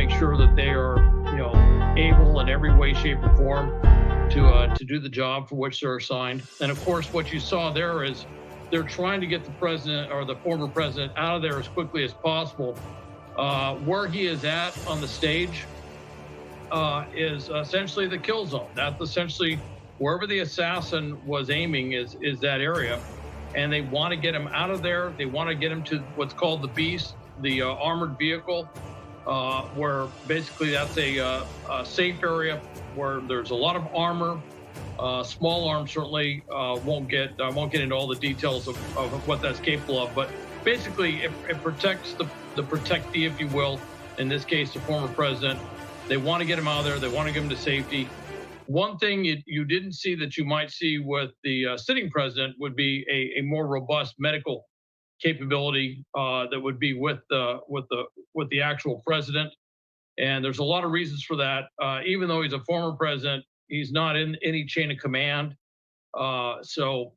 make sure that they are, able in every way, shape, or form to do the job for which they're assigned. And of course, what you saw there is they're trying to get the president or the former president out of there as quickly as possible. Where he is at on the stage is essentially the kill zone. That's essentially wherever the assassin was aiming is that area. And they want to get him out of there. They want to get him to what's called the Beast, the armored vehicle, where basically that's a safe area where there's a lot of armor. Small arms certainly won't get into all the details of what that's capable of, but basically it protects the protectee, if you will. In this case, the former president. They want to get him out of there. They want to get him to safety. One thing you didn't see that you might see with the sitting president would be a more robust medical capability that would be with the actual president. And there's a lot of reasons for that. Even though he's a former president, he's not in any chain of command. So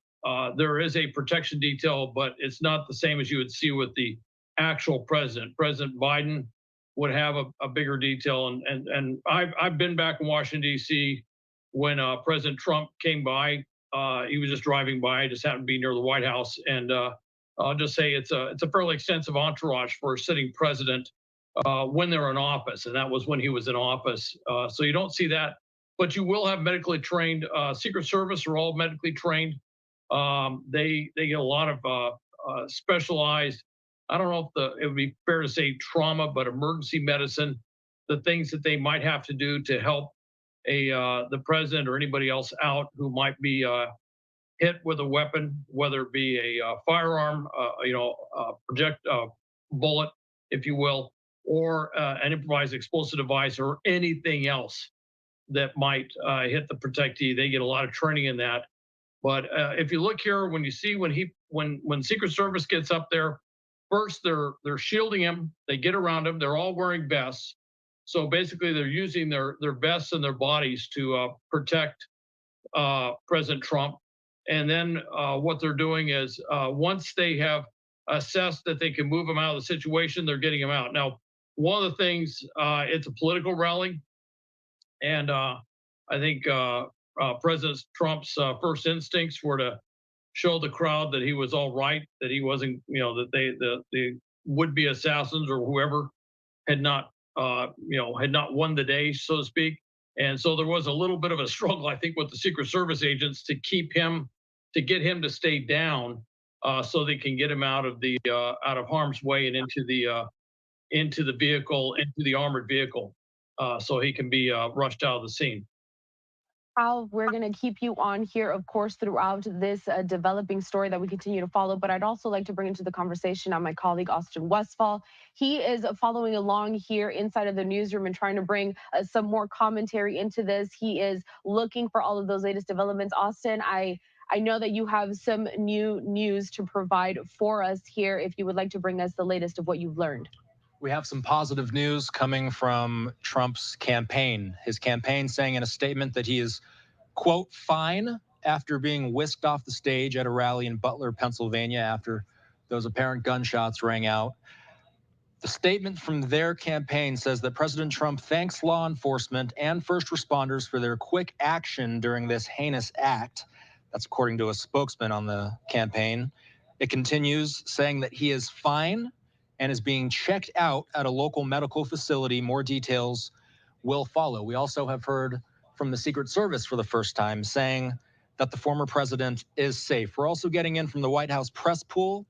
there is a protection detail, but it's not the same as you would see with the actual president. President Biden would have a bigger detail. And I've been back in Washington, D.C. when President Trump came by. He was just driving by. I just happened to be near the White House. And I'll just say it's a fairly extensive entourage for a sitting president when they're in office. And that was when he was in office. So you don't see that. But you will have medically trained. Secret Service are all medically trained. They get a lot of specialized, I don't know if it would be fair to say trauma, but emergency medicine, the things that they might have to do to help the president or anybody else out who might be hit with a weapon, whether it be a firearm, bullet, if you will, or an improvised explosive device or anything else that might hit the protectee. They get a lot of training in that. But if you look here, when you see when Secret Service gets up there, first they're shielding him. They get around him. They're all wearing vests. So basically, they're using their vests and their bodies to protect President Trump. And then what they're doing is once they have assessed that they can move him out of the situation, they're getting him out. Now, one of the things, it's a political rally. And I think President Trump's first instincts were to show the crowd that he was all right, that he wasn't, that the would-be assassins or whoever had not won the day, so to speak. And so there was a little bit of a struggle, I think, with the Secret Service agents to get him to stay down, so they can get him out of harm's way and into the vehicle, into the armored vehicle, so he can be rushed out of the scene. Al, we're going to keep you on here, of course, throughout this developing story that we continue to follow. But I'd also like to bring into the conversation my colleague, Austin Westfall. He is following along here inside of the newsroom and trying to bring some more commentary into this. He is looking for all of those latest developments. Austin, I know that you have some new news to provide for us here. If you would like to bring us the latest of what you've learned. We have some positive news coming from Trump's campaign. His campaign saying in a statement that he is, quote, fine after being whisked off the stage at a rally in Butler, Pennsylvania after those apparent gunshots rang out. The statement from their campaign says that President Trump thanks law enforcement and first responders for their quick action during this heinous act. That's according to a spokesman on the campaign. It continues saying that he is fine and is being checked out at a local medical facility. More details will follow. We also have heard from the Secret Service for the first time saying that the former president is safe. We're also getting in from the White House press pool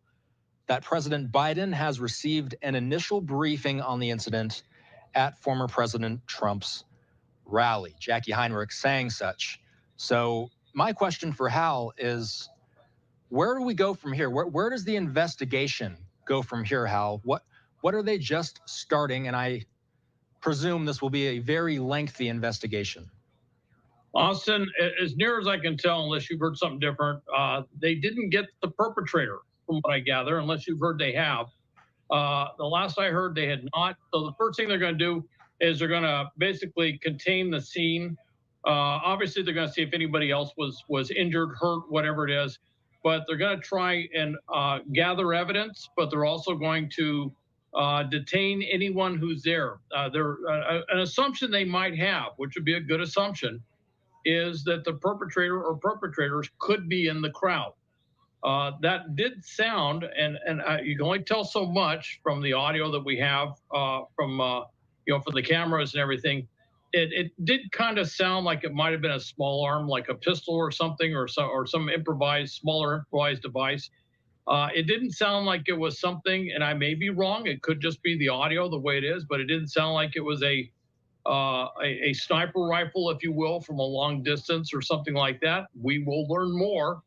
that President Biden has received an initial briefing on the incident at former President Trump's rally. Jackie Heinrich saying such. So my question for Hal is, where do we go from here? Where does the investigation go from here, Hal? What are they just starting? And I presume this will be a very lengthy investigation. Austin, as near as I can tell, unless you've heard something different, they didn't get the perpetrator, from what I gather, unless you've heard they have. The last I heard, they had not. So the first thing they're going to do is they're going to basically contain the scene. Obviously, they're going to see if anybody else was injured, hurt, whatever it is. But they're going to try and gather evidence, but they're also going to detain anyone who's there. An assumption they might have, which would be a good assumption, is that the perpetrator or perpetrators could be in the crowd. That did sound, and you can only tell so much from the audio that we have from from the cameras and everything. It did kind of sound like it might have been a small arm, like a pistol or something, or some improvised, smaller improvised device. It didn't sound like it was something, and I may be wrong. It could just be the audio the way it is, but it didn't sound like it was a sniper rifle, if you will, from a long distance or something like that. We will learn more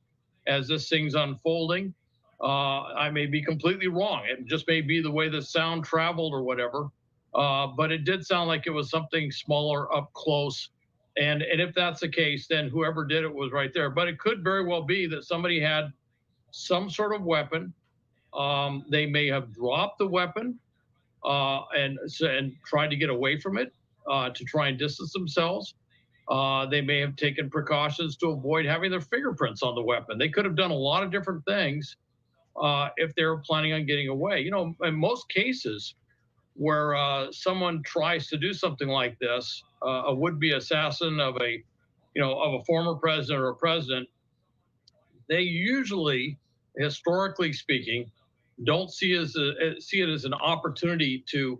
as this thing's unfolding. I may be completely wrong. It just may be the way the sound traveled or whatever. But it did sound like it was something smaller up close. And if that's the case, then whoever did it was right there. But it could very well be that somebody had some sort of weapon. They may have dropped the weapon and tried to get away from it to try and distance themselves. They may have taken precautions to avoid having their fingerprints on the weapon. They could have done a lot of different things if they were planning on getting away. You know, in most cases where someone tries to do something like this, a would-be assassin of a former president or a president, they usually, historically speaking, don't see it as an opportunity to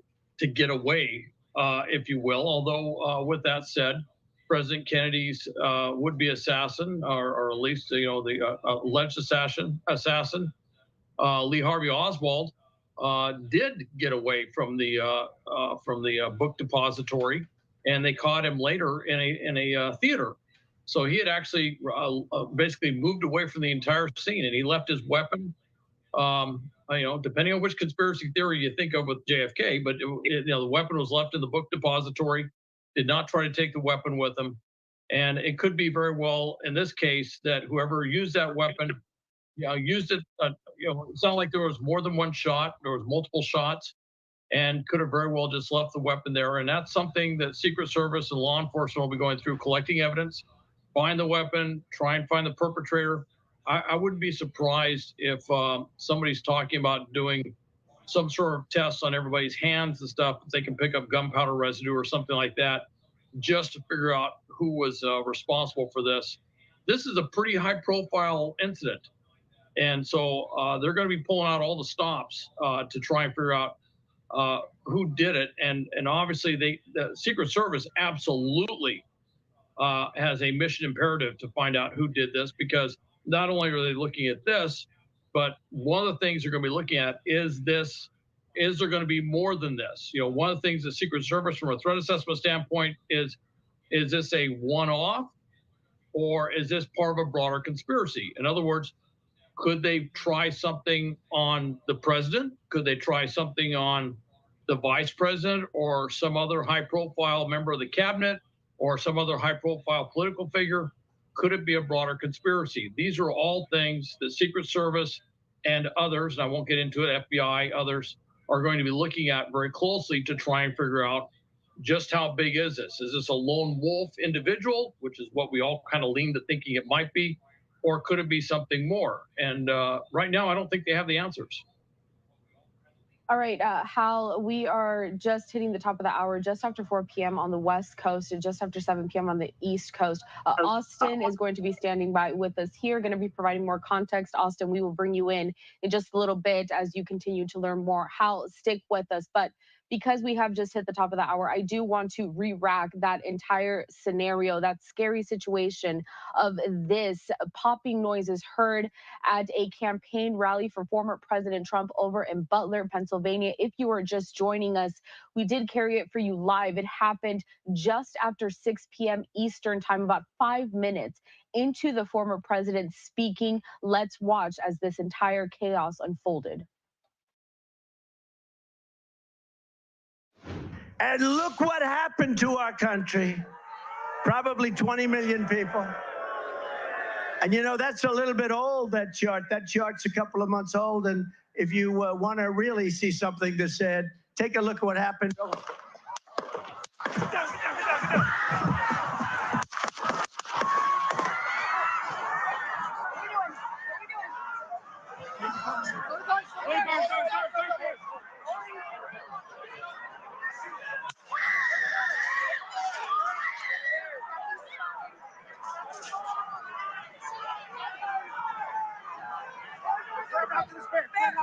get away, if you will. Although, with that said, President Kennedy's would-be assassin, or at least the alleged assassin, Lee Harvey Oswald, did get away from the book depository, and they caught him later in a theater. So he had actually basically moved away from the entire scene, and he left his weapon. Depending on which conspiracy theory you think of with JFK, but the weapon was left in the book depository. Did not try to take the weapon with him, and it could be very well in this case that whoever used that weapon, used it. It sounded like there was more than one shot. There was multiple shots, and could have very well just left the weapon there. And that's something that Secret Service and law enforcement will be going through, collecting evidence, find the weapon, try and find the perpetrator. I wouldn't be surprised if somebody's talking about doing some sort of tests on everybody's hands and stuff. If they can pick up gunpowder residue or something like that, just to figure out who was responsible for this. This is a pretty high-profile incident, and so they're going to be pulling out all the stops to try and figure out who did it. And obviously, the Secret Service absolutely has a mission imperative to find out who did this, because not only are they looking at this, but one of the things they're going to be looking at is there going to be more than this? One of the things the Secret Service, from a threat assessment standpoint, is this a one-off, or is this part of a broader conspiracy? In other words, could they try something on the president? Could they try something on the vice president or some other high-profile member of the cabinet or some other high-profile political figure? Could it be a broader conspiracy? These are all things the Secret Service and others, and I won't get into it, FBI, others, are going to be looking at very closely to try and figure out just how big is this? Is this a lone wolf individual, which is what we all kind of lean to thinking it might be, or could it be something more? And right now, I don't think they have the answers. All right, Hal, we are just hitting the top of the hour, just after 4 p.m. on the West Coast and just after 7 p.m. on the East Coast. Austin is going to be standing by with us here, going to be providing more context. Austin, we will bring you in just a little bit as you continue to learn more. Hal, stick with us. But because we have just hit the top of the hour, I do want to re-rack that entire scenario, that scary situation of this popping noises heard at a campaign rally for former President Trump over in Butler, Pennsylvania. If you are just joining us, we did carry it for you live. It happened just after 6 p.m. Eastern time, about 5 minutes into the former president speaking. Let's watch as this entire chaos unfolded. And look what happened to our country. Probably 20 million people. And that's a little bit old, that chart. That chart's a couple of months old. And if you want to really see something that's said, take a look at what happened.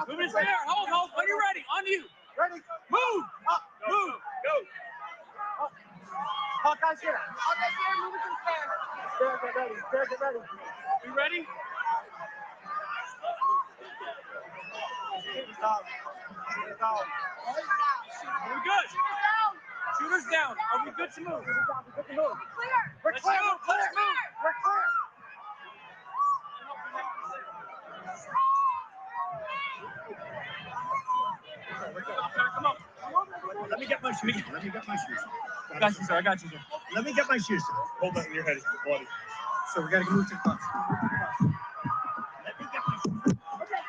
Move it there. Hold. When you're ready, on you. Ready. Move. Up. Move. Go. Hawkeye's here. Hawkeye's here. Move it to the stand. Stairs, get ready. Stairs, get ready. You ready? Are we good? Shooters down. Are we good to move? We're clear. We're clear. Let's move. We're clear. Come on. Let me get my shoes. Got you, sir. I got you, sir. Let me get my shoes. Hold on. Your head is bloody. So we got to move to the bus. Let me get my shoes. Okay,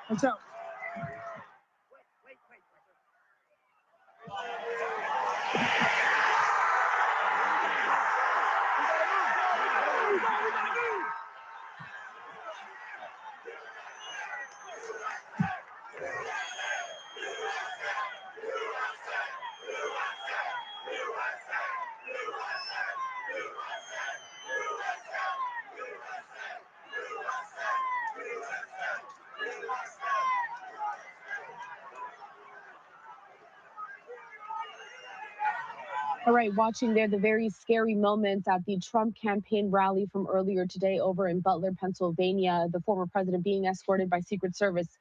What's up? All right, watching there the very scary moments at the Trump campaign rally from earlier today over in Butler, Pennsylvania. The former president being escorted by Secret Service,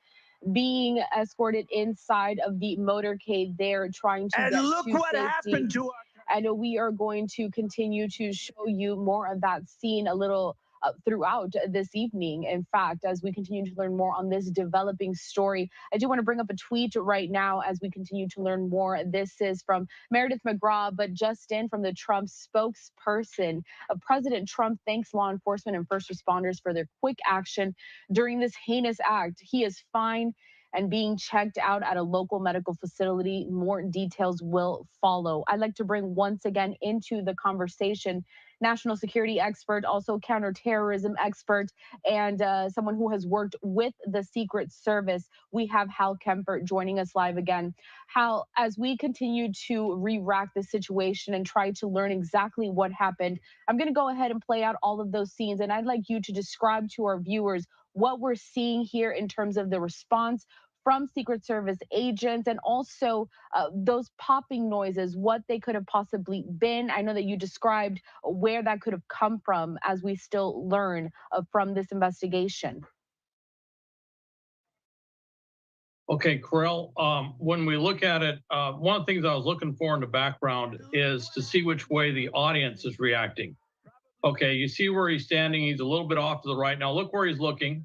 being escorted inside of the motorcade there, trying to And get look to what safety. happened to our. I know we are going to continue to show you more of that scene a little throughout this evening. In fact, as we continue to learn more on this developing story, I do want to bring up a tweet right now as we continue to learn more. This is from Meredith McGraw, but just in from the Trump spokesperson. President Trump thanks law enforcement and first responders for their quick action during this heinous act. He is fine and being checked out at a local medical facility. More details will follow. I'd like to bring once again into the conversation national security expert, also counterterrorism expert, and someone who has worked with the Secret Service. We have Hal Kemper joining us live again. Hal, as we continue to re-rack the situation and try to learn exactly what happened, I'm going to go ahead and play out all of those scenes, and I'd like you to describe to our viewers what we're seeing here in terms of the response from Secret Service agents, and also those popping noises, what they could have possibly been. I know that you described where that could have come from as we still learn from this investigation. Okay, Corell, when we look at it, one of the things I was looking for in the background is to see which way the audience is reacting. Okay, you see where he's standing, he's a little bit off to the right. Now look where he's looking.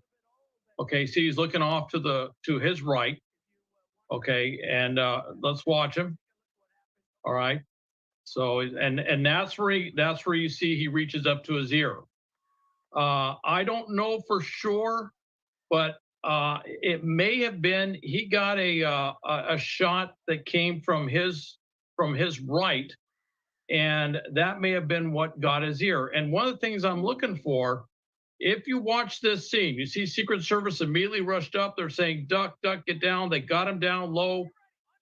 Okay, see he's looking off to his right. Okay, and let's watch him. All right. So and that's where you see he reaches up to his ear. I don't know for sure, but it may have been he got a shot that came from his right, and that may have been what got his ear. And one of the things I'm looking for, if you watch this scene, you see Secret Service immediately rushed up. They're saying, duck, duck, get down. They got him down low.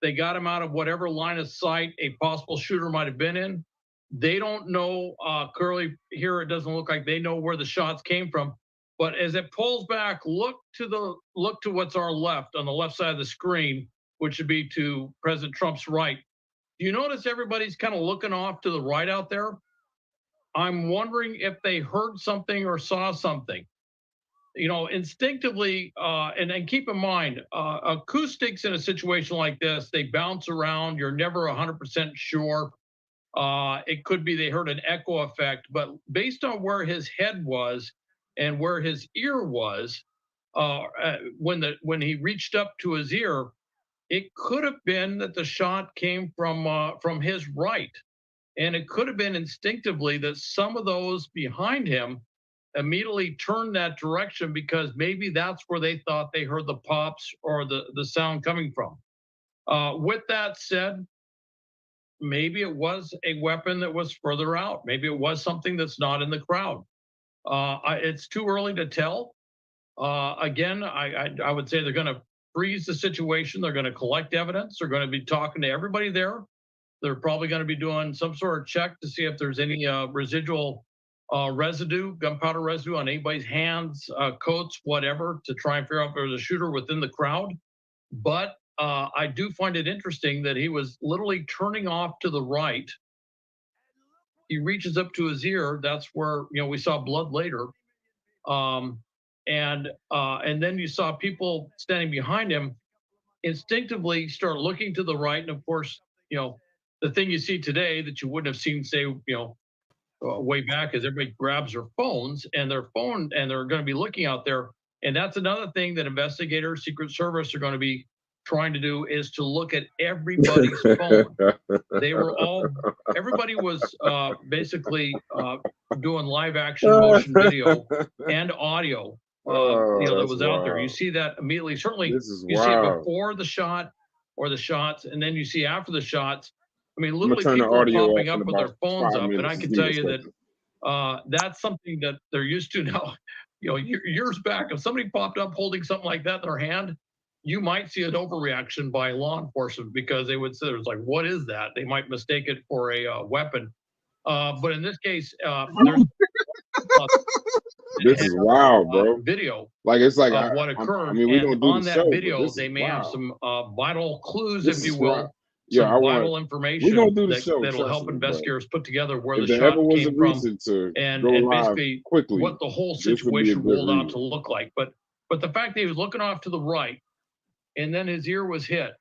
They got him out of whatever line of sight a possible shooter might have been in. They don't know, clearly here it doesn't look like they know where the shots came from. But as it pulls back, look to what's our left, on the left side of the screen, which would be to President Trump's right. Do you notice everybody's kind of looking off to the right out there? I'm wondering if they heard something or saw something. You know, instinctively, and keep in mind, acoustics in a situation like this, they bounce around. You're never 100% sure. It could be they heard an echo effect, but based on where his head was and where his ear was, when he reached up to his ear, it could have been that the shot came from his right. And it could have been instinctively that some of those behind him immediately turned that direction because maybe that's where they thought they heard the pops or the sound coming from. With that said, maybe it was a weapon that was further out. Maybe it was something that's not in the crowd. It's too early to tell. Again, I would say they're going to freeze the situation. They're going to collect evidence. They're going to be talking to everybody there. They're probably going to be doing some sort of check to see if there's any residual residue, gunpowder residue on anybody's hands, coats, whatever, to try and figure out if there was a shooter within the crowd. But I do find it interesting that he was literally turning off to the right. He reaches up to his ear. That's where, you know, we saw blood later. And then you saw people standing behind him instinctively start looking to the right. And of course, you know, the thing you see today that you wouldn't have seen, say, you know, way back, is everybody grabs their phones and they're going to be looking out there. And that's another thing that investigators, Secret Service are going to be trying to do, is to look at everybody's phone. They were all, everybody was basically doing live action motion video and audio, you know, that was out there. You see that immediately. Certainly, you see it before the shot or the shots, and then you see after the shots. I mean, literally people are popping up with their phones up, and I can tell you that that's something that they're used to now. You know, years back, if somebody popped up holding something like that in their hand, you might see an overreaction by law enforcement, because they would say, "It's like, what is that?" They might mistake it for a weapon. But in this case, there's this is wild, bro. Video, like it's like of what occurred. I mean, we don't do on the that show, video, they may have some vital clues, if you will. Yeah, some vital information that'll help investigators put together where the shot came from, and basically quickly, what the whole situation rolled out to look like. But the fact that he was looking off to the right and then his ear was hit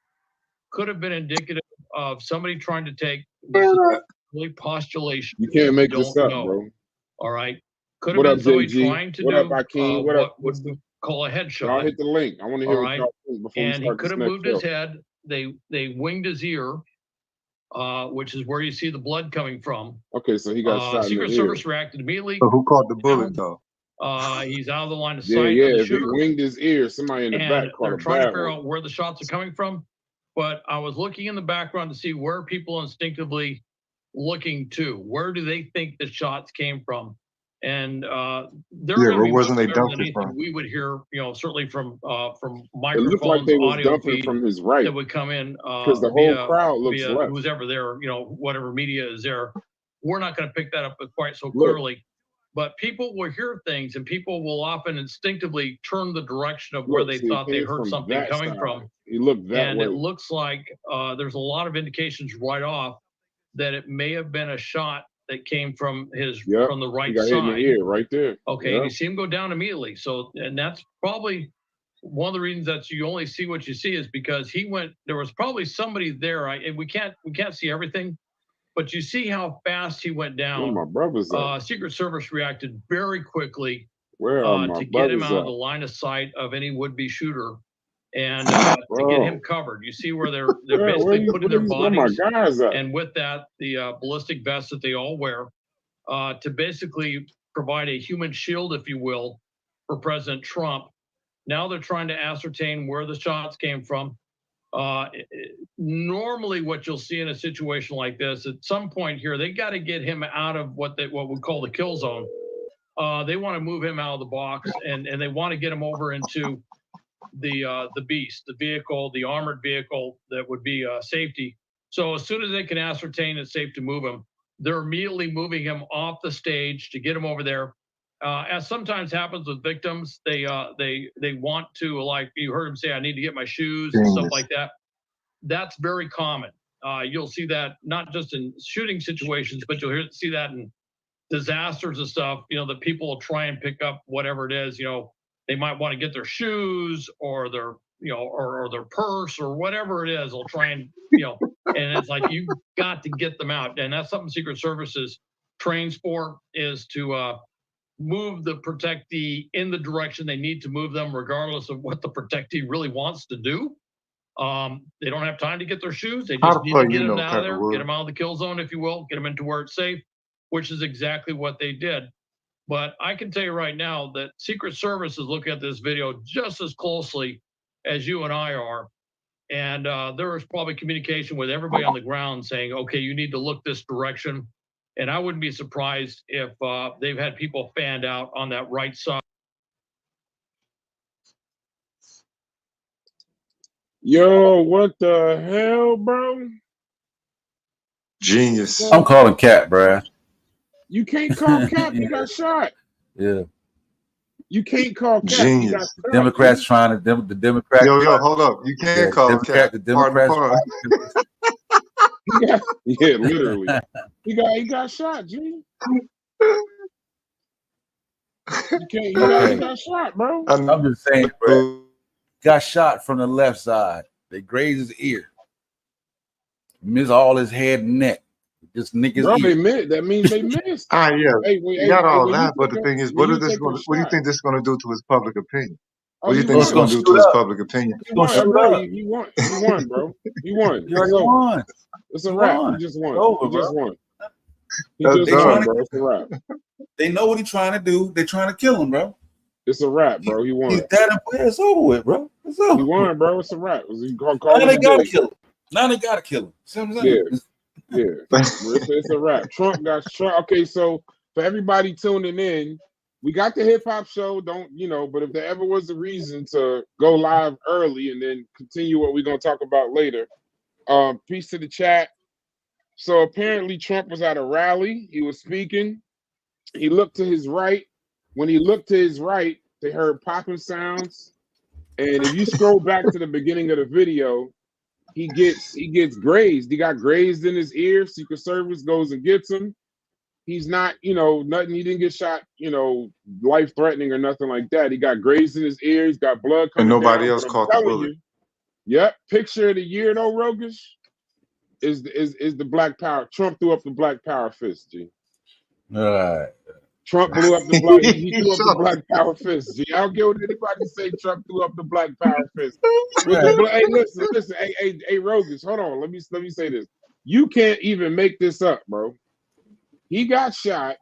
could have been indicative of somebody trying to take really postulation. You can't make this up, bro. All right. Could have been somebody trying to do what would we call a headshot. I'll hit the link. I want to hear what y'all think before we start. And he could have moved his head. They winged his ear, which is where you see the blood coming from. Okay, so he got shot. Secret Service reacted immediately. So who caught the bullet though? He's out of the line of sight. Yeah, if he winged his ear, somebody in the back caught they're a trying to bad figure one. out where the shots are coming from. But I was looking in the background to see where people instinctively looking to. Where do they think the shots came from? And where wasn't they dumping from? We would hear, you know, certainly from microphones, it looked like they was audio dumping feed from his right, that would come in because the whole crowd looks via left. who's ever there, you know, whatever media is there. We're not going to pick that up quite so clearly, but people will hear things, and people will often instinctively turn the direction of where they thought they heard something coming from. He looked that way. And it looks like there's a lot of indications right off that it may have been a shot that came from his from the right side. Hit in the ear right there. Okay, and you see him go down immediately. So, and that's probably one of the reasons that you only see what you see, is because he went. There was probably somebody there. And we can't see everything, but you see how fast he went down. Where my brothers at? Secret Service reacted very quickly to get him out of the line of sight of any would-be shooter, and to get him covered. You see where they're basically putting their bodies, and with that, the ballistic vests that they all wear, to basically provide a human shield, if you will, for President Trump. Now they're trying to ascertain where the shots came from. Normally what you'll see in a situation like this, at some point here, they got to get him out of what we call the kill zone. They want to move him out of the box, and they want to get him over into the beast, the vehicle, the armored vehicle that would be safety. So as soon as they can ascertain it's safe to move him, they're immediately moving him off the stage to get him over there. As sometimes happens with victims, they want to, like you heard him say, I need to get my shoes and stuff like that. That's very common. You'll see that not just in shooting situations, but you'll see that in disasters and stuff. You know, that people will try and pick up whatever it is. You know, they might want to get their shoes or their, you know, or their purse or whatever it is. They'll try and, you know, and it's like, you've got to get them out. And that's something Secret Services trains for, is to move the protectee in the direction they need to move them, regardless of what the protectee really wants to do. They don't have time to get their shoes. They just need to get them out of there, get them out of the kill zone, if you will, get them into where it's safe, which is exactly what they did. But I can tell you right now that Secret Service is looking at this video just as closely as you and I are. And there is probably communication with everybody on the ground saying, okay, you need to look this direction. And I wouldn't be surprised if they've had people fanned out on that right side. Yo, what the hell, bro? Genius. I'm calling Cat, Brad. You can't call Cap. He got shot. Yeah. You can't call Cap. Genius. He got shot, Democrats trying to the Democrats. Yo, hold up. You can't call Cap. The Democrats. Yeah, literally. He got shot, G. He got shot, bro. I'm just saying, bro. Got shot from the left side. They grazed his ear. Missed all his head and neck. Just nick his ear. That means they missed. Yeah. You got all that, but the thing is, what do you think this is going to do to his public opinion? What do you think it's going to do to his public opinion? He won, bro. He won. It's a wrap. He just won. He just won, bro. It's a wrap. They know what he's trying to do. They're trying to kill him, bro. It's a wrap, bro. He won. He's dead and it's over with, bro. It's over. He won, bro. It's a wrap. Now they gotta kill him. Now they gotta kill him. See what I'm saying? Yeah. It's a wrap. Trump got Trump. Okay, so for everybody tuning in, we got the hip hop show. But if there ever was a reason to go live early and then continue what we're gonna talk about later, peace to the chat. So apparently Trump was at a rally. He was speaking. He looked to his right. When he looked to his right, they heard popping sounds. And if you scroll back to the beginning of the video, he gets grazed. He got grazed in his ear. Secret Service goes and gets him. He's not, nothing. He didn't get shot, life-threatening or nothing like that. He got grazed in his ear. He's got blood coming and nobody down, else caught the bullet. Yep. Picture of the year, though, Rogish, is the Black Power. Trump threw up the Black Power fist, G. All right. Trump blew up the black. He threw up the Black Power fist. G. I don't care what anybody say. Trump threw up the Black Power fist. Hey, listen. Hey, Rogish, hold on. Let me say this. You can't even make this up, bro. He got shot,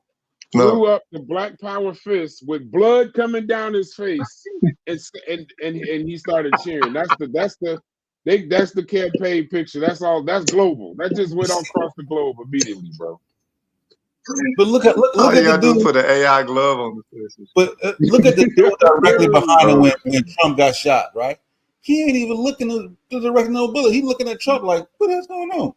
threw up the Black Power fist with blood coming down his face, and he started cheering. That's the campaign picture. That's all. That's global. That just went across the globe immediately, bro. But look at the dude. Put an AI glove on the face. But look at the dude directly behind him when Trump got shot. Right? He ain't even looking to direct no bullet. He's looking at Trump like, what is going on?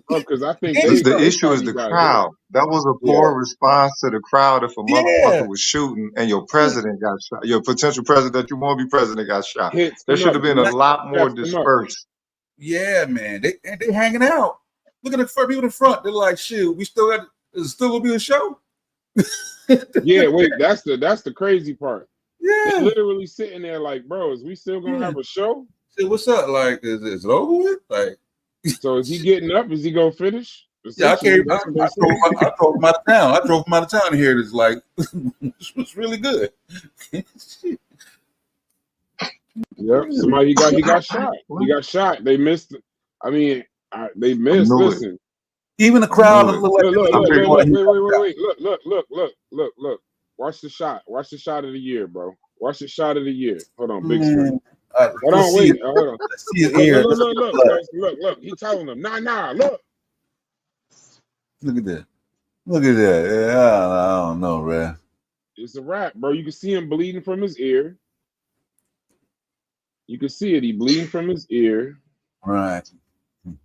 Because I think the issue is the crowd. That was a poor response to the crowd. If a motherfucker was shooting and your president got shot, your potential president that you want to be president got shot, there should have been a lot more dispersed. Yeah, man, they hanging out. Look at the people in the front. They're like, "Shoot, we still got. Is it still gonna be a show?" Yeah, wait, that's the crazy part. Yeah, they're literally sitting there like, "Bro, is we still gonna have a show?" Say, what's up? Like, is it over with? Like, so is he getting up? Is he gonna finish? Yeah, I drove him out of town. I drove him out of town to hear this. Like, this was really good. Yep, somebody he got shot. He got shot. They missed. I mean, they missed. Listen, even the crowd. Wait. Look. Watch the shot. Watch the shot of the year, bro. Watch the shot of the year. Hold on, big screen. Hold on, wait. Hold on. Let's see his ear. Look. He telling them, nah. Look. Look at that. Yeah, I don't know, man. It's a wrap, bro. You can see him bleeding from his ear. You can see it. He bleeding from his ear. Right.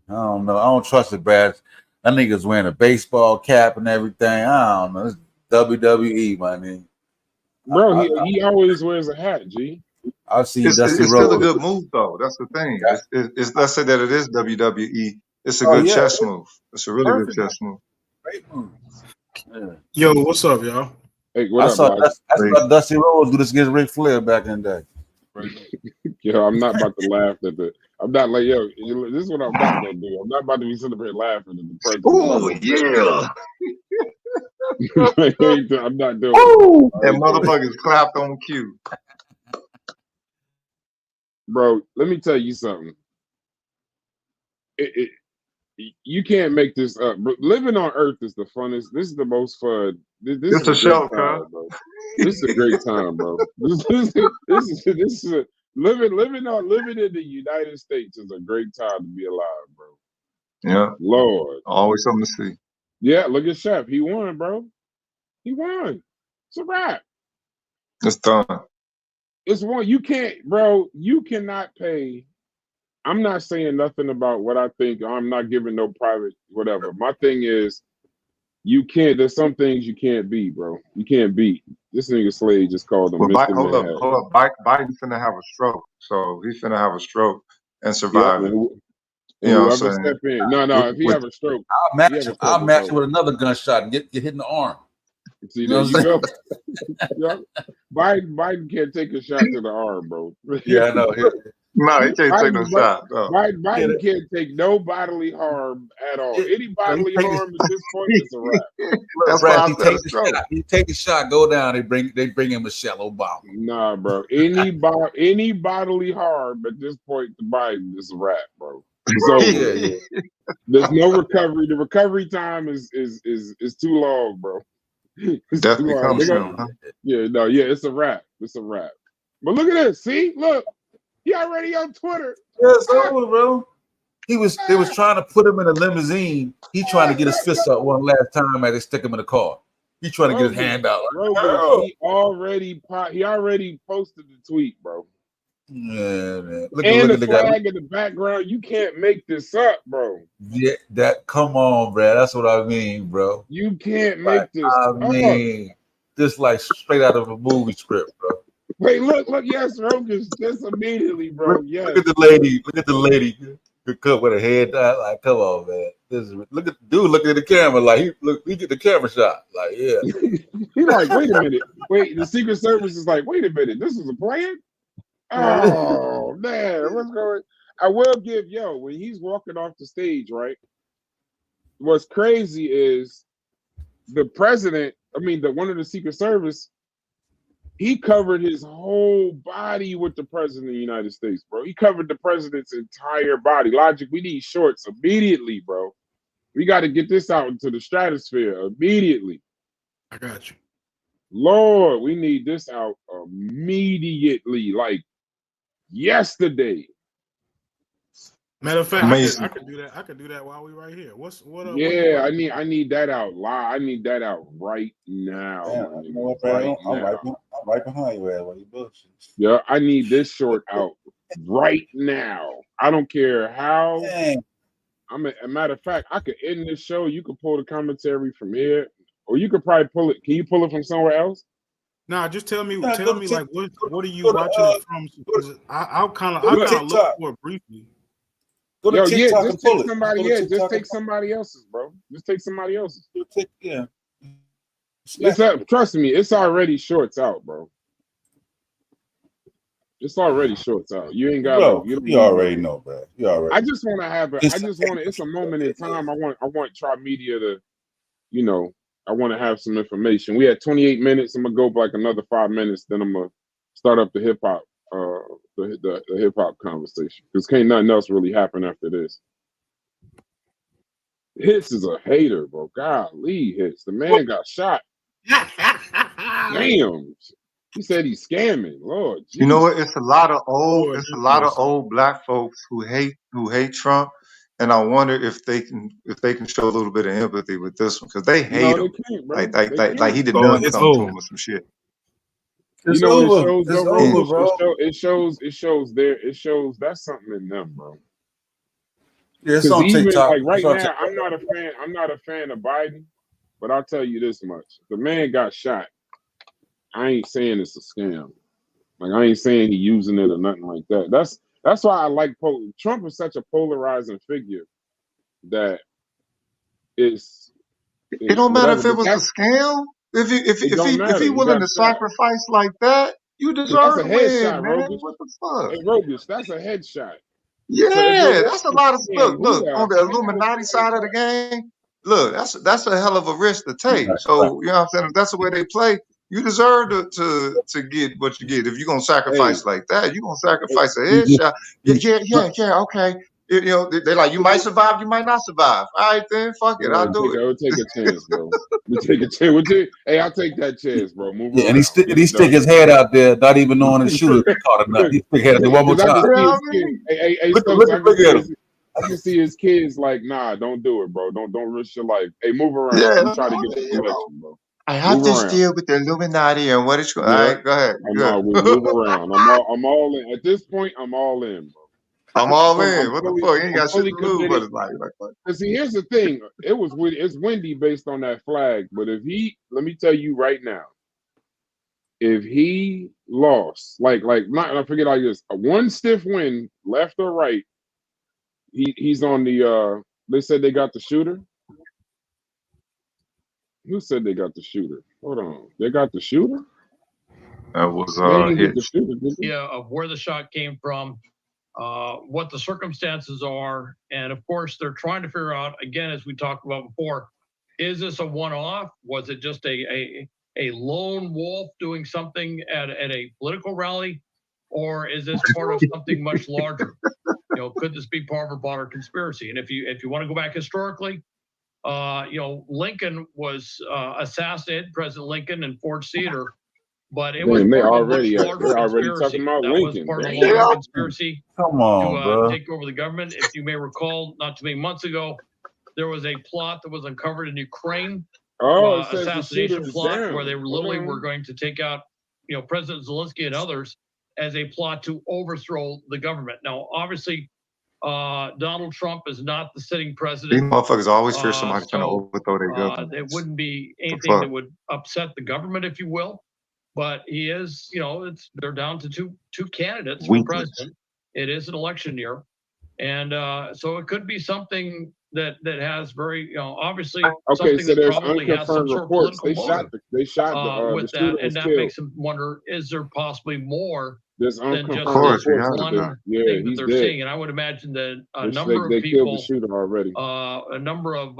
I don't know. I don't trust it, Brad. That nigga's wearing a baseball cap and everything. I don't know. It's WWE, my nigga. Bro, he always wears a hat, G. I've seen it's Dusty still a good move, though. That's the thing. Let's say that it is WWE. It's a good chess move. It's a really good chess move. Great move. Yeah. Yo, what's up, y'all? Hey, I saw Dusty Rhodes do this against Ric Flair back in the day. Yo, I'm not about to laugh at the. I'm not like, yo, this is what I'm not gonna do. I'm not about to be sitting there laughing at the president. Oh yeah. I'm not doing it. That motherfuckers clapped on cue. Bro, let me tell you something. You can't make this up. But living on Earth is the funnest. This is the most fun. This is a show, time, bro. This is a great time, bro. This is living in the United States is a great time to be alive, bro. Yeah, Lord, always something to see. Yeah, look at Chef. He won, bro. He won. It's a wrap. It's done. It's one. You can't, bro. You cannot pay. I'm not saying nothing about what I think. I'm not giving no private whatever. My thing is, You can't. There's some things you can't beat, bro. You can't beat. This nigga Slade just called him Mr. Hold up, Manhattan. Biden's finna have a stroke, so he's finna have a stroke and survive it. And whoever step in, no, if he have a stroke, I'll match it with another gunshot and get hit in the arm. See, there you go. Yeah. Biden can't take a shot to the arm, bro. Yeah, I know. No, he can't take no shot. No. Biden can't take no bodily harm at all. Any bodily harm at this point is a wrap. That's why he takes a stroke. He take a shot, go down. They bring him Michelle Obama. Nah, bro. Any bodily harm at this point to Biden is a wrap, bro. So there's no recovery. The recovery time is too long, bro. Definitely comes soon. Huh? It's a wrap. It's a wrap. But look at this. See, look, he already on Twitter. Yeah, it's over, bro. They was trying to put him in a limousine. He trying to get his fist up one last time as they stick him in the car. He trying to get his hand out. He already posted the tweet, bro. Yeah, man. Look the at the flag in the background. You can't make this up, bro. Yeah, come on, bro. That's what I mean, bro. You can't make this up. This like straight out of a movie script, bro. Wait, look, yes, Rogus, just immediately, bro. Yes. Look at the lady. The cup with her head down. Like, come on, man. Look at the camera. Like he get the camera shot. Like, yeah. He like, wait a minute. Wait, the Secret Service is like, wait a minute. This is a plan? Oh man, what's going? I will give when he's walking off the stage, right? What's crazy is the president. I mean, one of the Secret Service. He covered his whole body with the president of the United States, bro. He covered the president's entire body. Logic, we need shorts immediately, bro. We got to get this out into the stratosphere immediately. I got you. Lord, we need this out immediately, like yesterday. Matter of fact, I could do that. I could do that while we right here. What up? Yeah, I need that out live. I need that out right now. Damn, you know what, bro? I'm right behind you, while you bullshit. Yeah, I need this short out right now. I don't care how. Dang. A matter of fact, I could end this show. You could pull the commentary from here, or you could probably pull it. Can you pull it from somewhere else? Nah, just tell me like what are you watching it from? I'll kind of look for it briefly. Just take somebody else's, bro. Just take somebody else's. It's up. Trust me, it's already shorts out, bro. It's already shorts out. You ain't got. You already know, bro. You already. I just want to have it's a moment in time. I want Tri Media to, I want to have some information. We had 28 minutes. I'm gonna go like another 5 minutes. Then I'm gonna start up the hip hop. The hip hop conversation, because can't nothing else really happen after this. Hits is a hater, bro. Golly, Hits. The man got shot. Damn. He said he's scamming. Lord, Jesus. You know what? It's a lot of old black folks who hate Trump, and I wonder if they can show a little bit of empathy with this one, because they hate him. Like he did done something to him with some shit. It shows that's something in them, bro. Yeah, it's on TikTok. Like right now, I'm not a fan of Biden, but I'll tell you this much: the man got shot. I ain't saying it's a scam. Like I ain't saying he using it or nothing like that. That's why I like Trump is such a polarizing figure that it don't matter if it was a scam. If he willing to sacrifice like that, you deserve to win, man. What the fuck? Hey, Rogus, that's a headshot. Yeah, that's a lot of stuff. Look, on the Illuminati side of the game, look, that's a hell of a risk to take. So you know what I'm saying? If that's the way they play, you deserve to get what you get. If you're gonna sacrifice like that, you're gonna sacrifice a headshot. Yeah, okay. They're like, you might survive, you might not survive. All right, then, fuck it, I'll do it. We'll take a chance, bro. We'll take a chance. Hey, I'll take that chance, bro. Move on. And he stick his head out there, not even knowing the shooter caught him. He stick his head out there one more time. Look at him. I can see his kids like, nah, don't do it, bro. Don't risk your life. Hey, move around. I'm trying to get the connection, bro. I have to deal with the Illuminati and what it's going. All right, go ahead. We'll move around. I'm all in. At this point, I'm all in, bro. I'm all I'm in. What the fully, fuck? You ain't I'm got shit fully to lose, but committed. it's like. Cause see, here's the thing. It's windy based on that flag. But if let me tell you right now, if he lost, not I forget like this, one stiff wind, left or right, he's on the. They said they got the shooter. Who said they got the shooter? Hold on, they got the shooter. That was They didn't get the Hitch. shooter, did they? Yeah, of where the shot came from, what the circumstances are, and of course they're trying to figure out, again, as we talked about before, is this a one-off? Was it just a lone wolf doing something at a political rally, or is this part of something much larger? Could this be part of a broader conspiracy? And if you want to go back historically, Lincoln was assassinated, President Lincoln in Ford's Theater, but it was part of a much larger conspiracy. Talking about that Lincoln. was part of a larger conspiracy Come on, bro. to take over the government. If you may recall, not too many months ago, there was a plot that was uncovered in Ukraine, assassination plot, where they literally were going to take out, President Zelensky and others as a plot to overthrow the government. Now, obviously, Donald Trump is not the sitting president. These motherfuckers always fear somebody's trying to overthrow their government. It wouldn't be anything that would upset the government, if you will. But he is, they're down to two candidates for president. It is an election year, and so it could be something that has very, obviously, okay. something So there's that probably has some unconfirmed sort of reports. political They shot the with shooter that, and that killed. makes them wonder: is there possibly more There's than just reports one that thing that they're dead. seeing? And I would imagine that a number of they people, killed the shooter already. A number of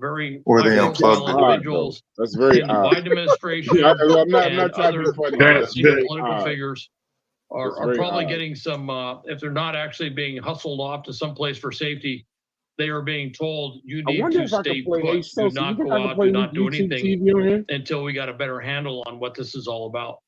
very high-profile individuals That's very in the odd. Biden administration I'm not and trying to other be funny. senior political figures are probably odd. getting some, if they're not actually being hustled off to some place for safety, they are being told, you need to stay put, do not go out, do not do anything until we got a better handle on what this is all about.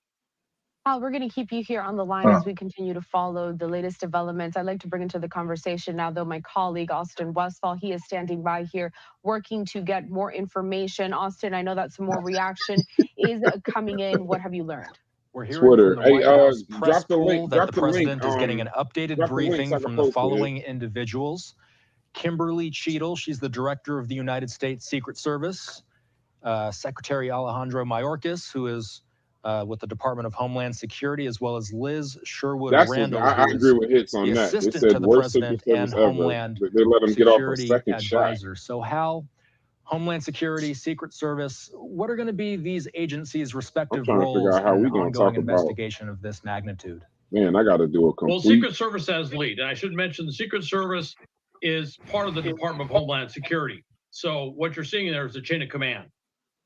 We're going to keep you here on the line as we continue to follow the latest developments. I'd like to bring into the conversation now, though, my colleague, Austin Westfall. He is standing by here working to get more information. Austin, I know that some more reaction is coming in. What have you learned? We're hearing from the White House press pool that the president is getting an updated briefing from the following individuals. Kimberly Cheadle, she's the director of the United States Secret Service. Secretary Alejandro Mayorkas, who is with the Department of Homeland Security, as well as Liz Sherwood Randall, I agree with Hits on the that. They assistant said to the worst president Secret and Service ever. Homeland They let him get off a Security second advisor. shot. So Hal, Homeland Security, Secret Service, what are going to be these agencies' respective roles in an ongoing investigation of this magnitude? Man, I got to do a complete. Well, Secret Service has lead, and I should mention the Secret Service is part of the Department of Homeland Security. So what you're seeing there is a chain of command.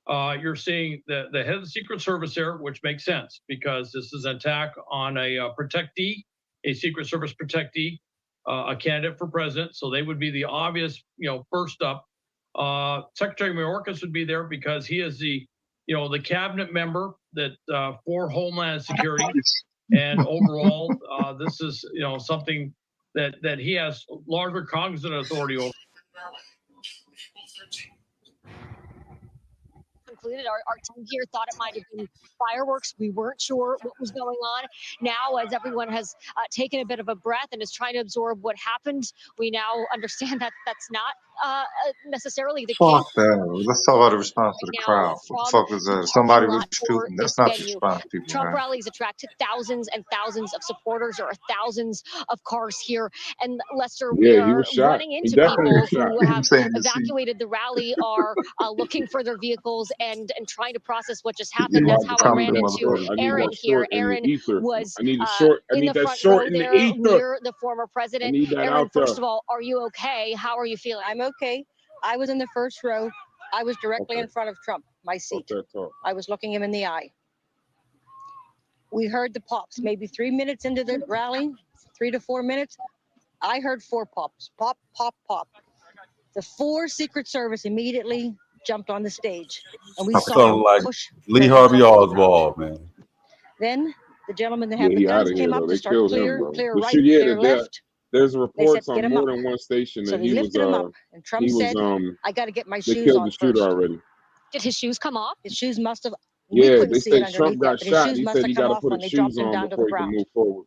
You're seeing the head of the Secret Service there, which makes sense because this is an attack on a protectee, a Secret Service protectee, a candidate for president. So they would be the obvious, first up. Secretary Mayorkas would be there because he is the cabinet member that for Homeland Security, and overall, this is something that he has larger cognizant authority over. Concluded. Our team here thought it might have been fireworks. We weren't sure what was going on. Now, as everyone has taken a bit of a breath and is trying to absorb what happened, we now understand that that's not necessarily the Fuck case. that. Let's talk about the response to the crowd. What the fuck was that? Somebody was shooting. That's not the response people Trump have. rallies attract thousands and thousands of supporters. There are thousands of cars here. And Lester, we are running into people who have evacuated the rally, are looking for their vehicles and trying to process what just happened. That's how I ran into Aaron here. Aaron was in the front row there near the former president. Aaron, first of all, are you okay? How are you feeling? I'm okay. I was in the first row. I was directly in front of Trump, my seat. I was looking him in the eye. We heard the pops, maybe 3 minutes into the rally, 3 to 4 minutes. I heard 4 pops, pop, pop, pop. The 4 Secret Service immediately jumped on the stage, and we saw them like push Lee Harvey Oswald, man. Then the gentleman that had the guns came up to start clear right, shoot, clear left. There's reports said, on more than one station that he lifted him up, and Trump said, "I got to get my shoes on." They killed the shooter already. Did his shoes come off? His shoes must have. Yeah, they said Trump got shot. He said he got to put his shoes on before he can move forward.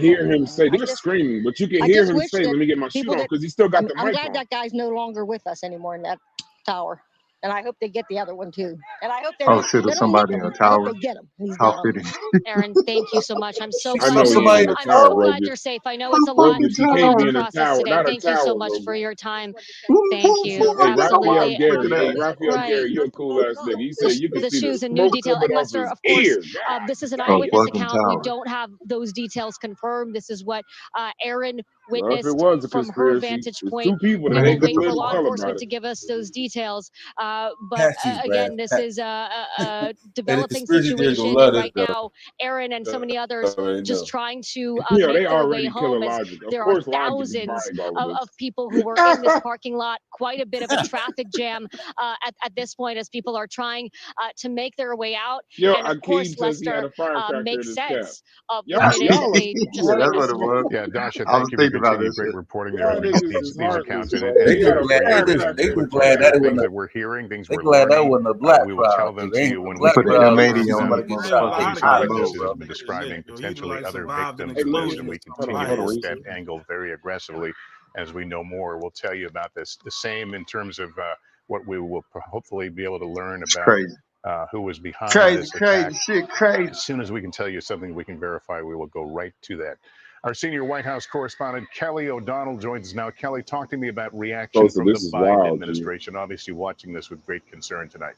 hear him say, they're screaming, but you can hear him say, let me get my shoot on, because he still got the mic on. I'm glad that guy's no longer with us anymore in that tower. And I hope they get the other one too. And I hope they Oh don't, shit, they there's don't nick somebody in him. a I hope tower. they get him. He's How got him. fitting. Aaron, thank you so much. I'm so I glad know he ain't in you're. a I'm tower, so glad Rogus. you're safe. I know it's a lot Rogus, he for can't you be to in a process tower. today. Not a Thank you so tower, much for Rogus. your time. Thank you. Hey, Raphael Absolutely. Gary. Hey, Raphael Right. Gary, you're a cool ass nigga. He said you can The see the shoes and new smoke detail. coming And off Lester, his of course, ear. God this is an Oh, eyewitness fucking account. We tower. don't have those details confirmed. This is what Aaron Well, if it witnessed was a from her conspiracy, vantage there's point. two people that And we'll ain't wait gonna for live to law tell about enforcement it. to give us those details. But Patches, again, Brad. this is a Hey, the developing conspiracy theories gonna situation. love And this right now, Aaron and so many others though. just trying to Yeah, make they their way already killing home as Logic. Of there are course, Logic is thousands behind all of of this. people who were in this parking lot. Quite a bit of a traffic jam at this point as people are trying to make their way out. Yo, And of course, Akeem says he had Lester a firecracker in makes his cap. sense of Y'all, what it is that y'all are they just Yeah, that's what witnessed. it was. Yeah, Dasha, I was thank you for thinking about continued this great shit. reporting y'all there. niggas is These heartless, accounts, and, bro. and They He again, had just a we glad bring they up just firecracker they in things his just we're glad cap. that it things wasn't that we're hearing, things they we're glad that learning. wasn't a black We will crowd tell them because to they you ain't the when we black Put can that crowd confirm see Canadian on somebody them. this getting Still a fucking motherfucking lot These of shot. good eyeball, witnesses bro. have information been that is lit. describing Yo, he potentially like other survived an victims of Hey, this, listen, and explosion. we hold on, continue to hold on. look at angle very aggressively as we know more. We'll tell you about this. The same in terms of what we will hopefully be able to learn It's about crazy. who was behind Crazy, this crazy, attack. shit, crazy. As soon as we can tell you something we can verify, we will go right to that. Our senior White House correspondent, Kelly O'Donnell, joins us now. Kelly, talk to me about reaction Oh, so from the this is Biden wild, G. administration, obviously watching this with great concern tonight.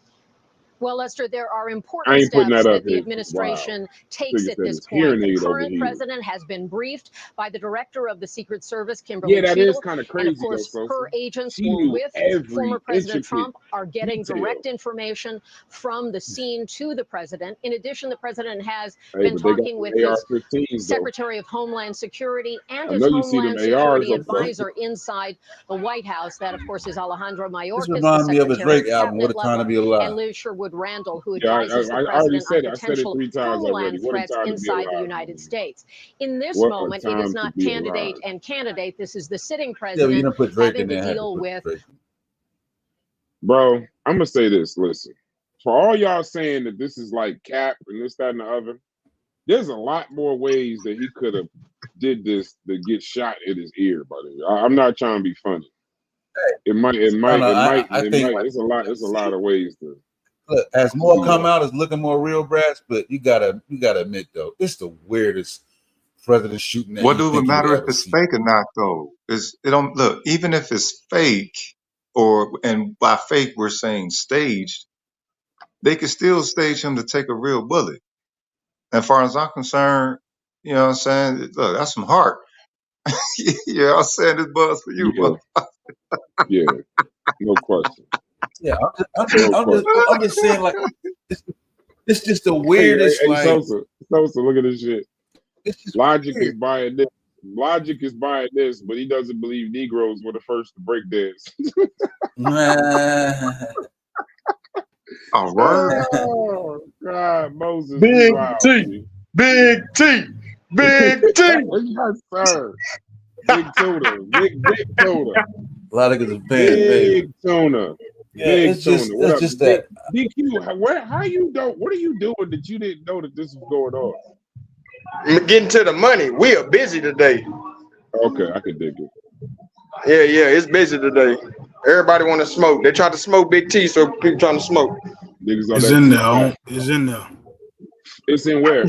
Well, Lester, there are I important ain't putting steps that up that the here. Wow. administration takes Figure at said this his point. hearing The aid over current here. president has been briefed by the director of the Secret Service, Yeah, Kimberly that is Cheadle. kind of And of crazy though, course, Sosa. her agents She were knew with former every President intricate Trump, are getting detail. direct information from the scene to the president. In addition, the president has Hey, been but they got talking with them his AR-15s though. Secretary of Homeland Security and I his know you see them Homeland ARs Security up there. advisor inside the White House. That, of course, is Alejandro This Mayorkas, the reminds me of a Secretary Drake of album, What a Cabinet Time to level, Be and Alive. Liz Sherwood Randall, who Yeah, advises the I already president on said it. I said it potential 3 times already. homeland What a threats time to be inside the alive, United man. States. In this What a moment, it is time to not be candidate alive. and candidate. This is the sitting Yeah, but you president don't put Drake having in to there. Had to deal put with. Drake. Bro, I'm gonna say this. Listen, for all y'all saying that this is like cap and this, that, and the other, there's a lot more ways that he could have did this to get shot in his ear, buddy. I'm not trying to be funny. It might. I think It's a lot of ways to. look, as more come out, it's looking more real, brats. But you gotta admit though, it's the weirdest president shooting that What you do it think you would matter if ever it's see. fake or not though? It don't look, even if it's fake and by fake we're saying staged, they could still stage him to take a real bullet. And as far as I'm concerned, you know what I'm saying? Look, that's some heart. You know what I'm saying? This buzz for you, Yeah, yeah, no question. Yeah, No I'm just saying like it's just the question. weirdest. Hey, Like Sosa, look at this shit. it's just Logic weird. is buying this. Logic is buying this, but he doesn't believe Negroes were the first to break dance. Oh, word? Oh, God, Moses, Big wow, T, Big T, Big T. Yes, sir. Big tuna, big tuna. A lot of niggas are paying, baby. Big tuna. Yeah, Big it's just tuna. What it's up, just that. DQ? How you don't? What are you doing that you didn't know that this was going on? Getting to the money. We are busy today. Okay, I can dig it. Yeah, it's busy today. Everybody want to smoke. They tried to smoke Big T, so people trying to smoke. Niggas on It's that in T there. pack. It's in there. It's in where?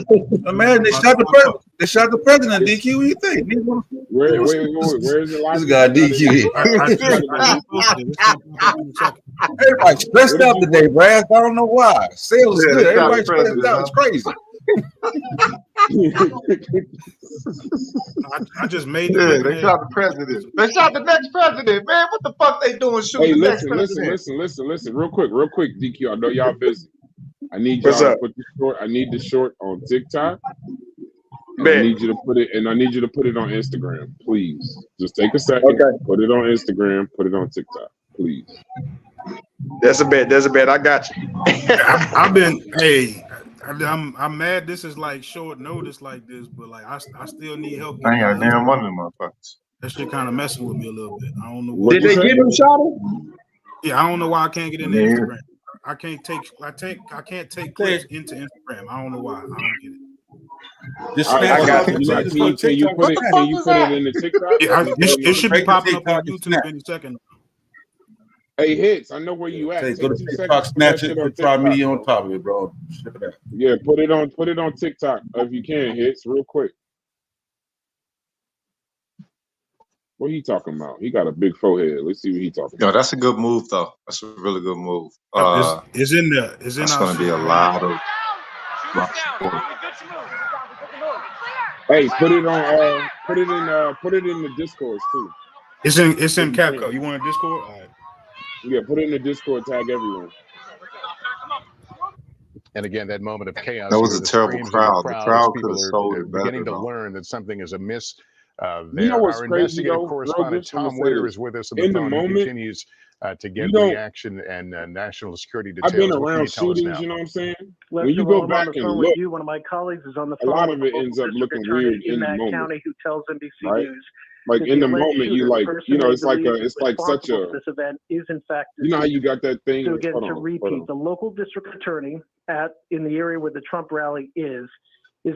Imagine they shot the president. They shot the president. DQ. What do you think? Where is it? This guy DQ. Everybody stressed out today, Brad. I don't know why. Sales is good. Everybody stressed out. It's crazy. I just made the Yeah, clip. they shot the president. They shot the next president, man. What the fuck they doing shooting the next president? Listen. Real quick, DQ. I know y'all busy. I need y'all to put the short. I need the short on TikTok. And I need you to put it. And I need you to put it on Instagram, please. Just take a second. Okay. Put it on Instagram. Put it on TikTok, please. That's a bet. I got you. I've been. Hey, I'm mad. This is like short notice like this, but like I still need help. I ain't got damn one of them motherfuckers. That shit kind of messing with me a little bit. I don't know why. Did they give him shot? Yeah, I don't know why I can't get into Instagram. I can't take clips into Instagram. I don't know why. I don't get it. I got you. Can you put it in the TikTok? Yeah, it should be popping up on YouTube any second. Hey, Hits, I know where you at. Go to 2 TikTok, seconds. Put that snatch shit it, on put try TikTok, media on bro. top of it, bro. Ship it out. Yeah, put it on TikTok if you can, Hits, real quick. What he talking about? He got a big forehead. Let's see what he talking about. Yo, that's a good move, though. That's a really good move. It's in there. It's in that's our going to be a system. lot of. Hey, put it in the Discourse too. It's in Capco. You want a Discord? All right. Yeah, put it in the Discord. Tag everyone. And again, that moment of chaos. That was a terrible crowd. The crowd could have sold it better, beginning to though. learn that something is amiss. You know what's Our crazy, investigative though, correspondent bro, Tom Witter is with us on the phone. He continues to get reaction and national security details. I've been What can you around tell us shootings, now? you know what I'm saying? Lester, When you while go I'm back on the and phone look, with you, one of my colleagues is on the a phone lot with of the it local ends up district looking attorney weird in in the that moment, county who tells NBC right? News Like that in the the alleged moment, you shooter, like, the person you know, they it's like believe is it's like such responsible a, for this event, is in fact you know how deceased. you got that thing. So again, to hold repeat, on. the local district attorney in the area where the Trump rally is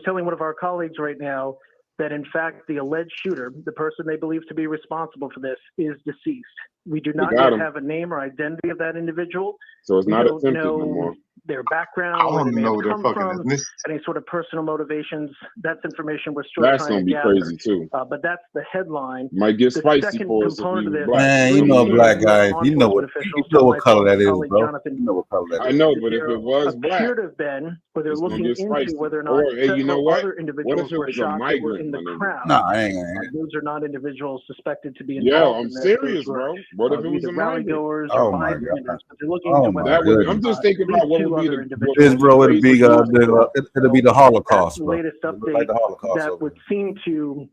telling one of our colleagues right now that in fact the alleged shooter, the person they believe to be responsible for this, is deceased. We do not yet have a name or identity of that individual. So it's We not don't attempted no know more. their I background, where want they to may have know their come fucking from, ethnicity. any sort of personal motivations. That's information we're still That's trying gonna to be gather. crazy too. But that's the headline. Might get The spicy second for us if he component of was this, black. Man, You you know know what a I'm listening black saying? to what guy. law You know what enforcement officials tell my color that is, colleague bro. Jonathan. You know what color that I is. know, but if There it was black, appear to have been, or they're it's gonna looking get spicy. into whether or not Or hey, you know several what? other What individuals if it were was a shot that were in migrant, the my nigga? crowd. Nah, I ain't. Those are not individuals suspected to be Yeah, involved I'm in this. Those serious, were bro. What if it was either a migrant? rally-goers or Oh my god. bystanders, but they're looking into Oh my whether That would. I'm goodness. just thinking at least about what two would be other the what This individuals bro, would it'll be be the crazy involved. it'll be the That's Holocaust, the bro. latest It'll look update like the Holocaust that over would seem to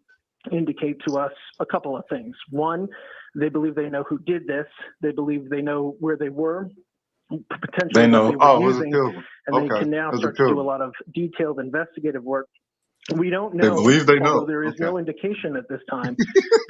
indicate to us a couple of things. One, they believe they know who did this. They believe they know where they were, potentially They what know. they were Oh, it was a using, pilgrim. and they Okay, can now it was a start to do a pilgrim. lot of detailed investigative work. We don't They know, believe they although know. there is Okay. no indication at this time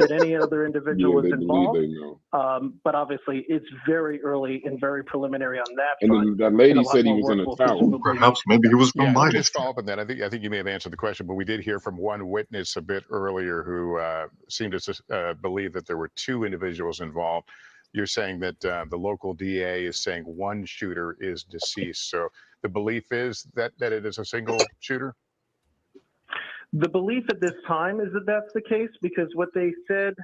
that any other individual Yeah, was they believe involved. they know. But obviously, it's very early and very preliminary on that And front. then that And lady a lot said he more was in work a will tower. presumably Perhaps maybe he was from Yeah, let me Midas. just follow up on that. I think you may have answered the question, but we did hear from one witness a bit earlier who seemed to believe that there were two individuals involved. You're saying that the local DA is saying one shooter is deceased. So the belief is that it is a single shooter? The belief at this time is that that's the case, because what they said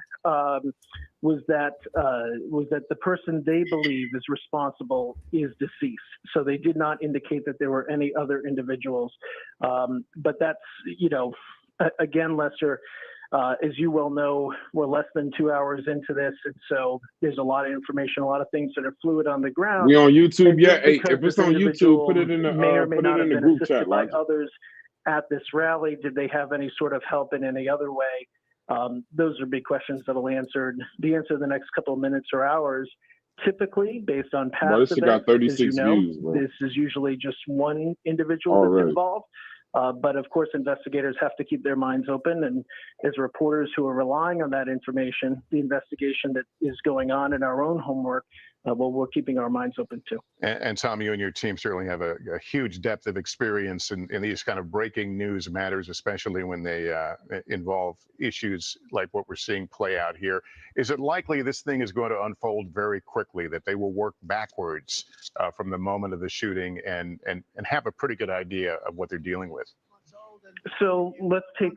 was that the person they believe is responsible is deceased. So they did not indicate that there were any other individuals. But that's, again, Lester, as you well know, we're less than 2 hours into this, and so there's a lot of information, a lot of things that are fluid on the ground. We on YouTube And yet? Hey, because if it's this on YouTube, put individual it in the may or may not have been group assisted chat, by Logic. others at this rally, did they have any sort of help in any other way? Those are big questions that will be answered in the next couple of minutes or hours. Typically, based on past Bro, this shit got events, as 36 you know, views, bro. this is usually just one individual Already. that's involved. But of course, investigators have to keep their minds open. And as reporters who are relying on that information, the investigation that is going on in our own homework, well, we're keeping our minds open too. And Tom, you and your team certainly have a huge depth of experience in these kind of breaking news matters, especially when they involve issues like what we're seeing play out here. Is it likely this thing is going to unfold very quickly, that they will work backwards from the moment of the shooting and have a pretty good idea of what they're dealing with? So let's take,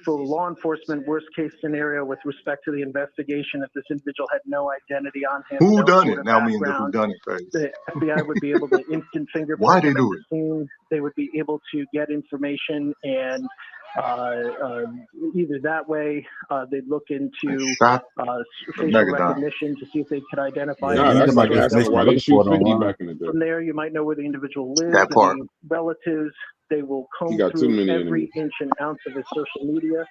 for law enforcement, worst case scenario with respect to the investigation. If this individual had no identity on him, Who no done sort it? of Now, I mean, the who background, done it phase. the FBI would be able to instant fingerprint Why they him at do the it? scene. They would be able to get information, and either that way they'd look into Shot facial Megadon. recognition to see if they could identify Yeah, Nah, you that's talking like about asking information why I'm they looking shoot for it 50 online. back in the day. from there, you might know where the individual lives, That part. any relatives. They will He comb got too through many every enemies. inch and ounce of his social media.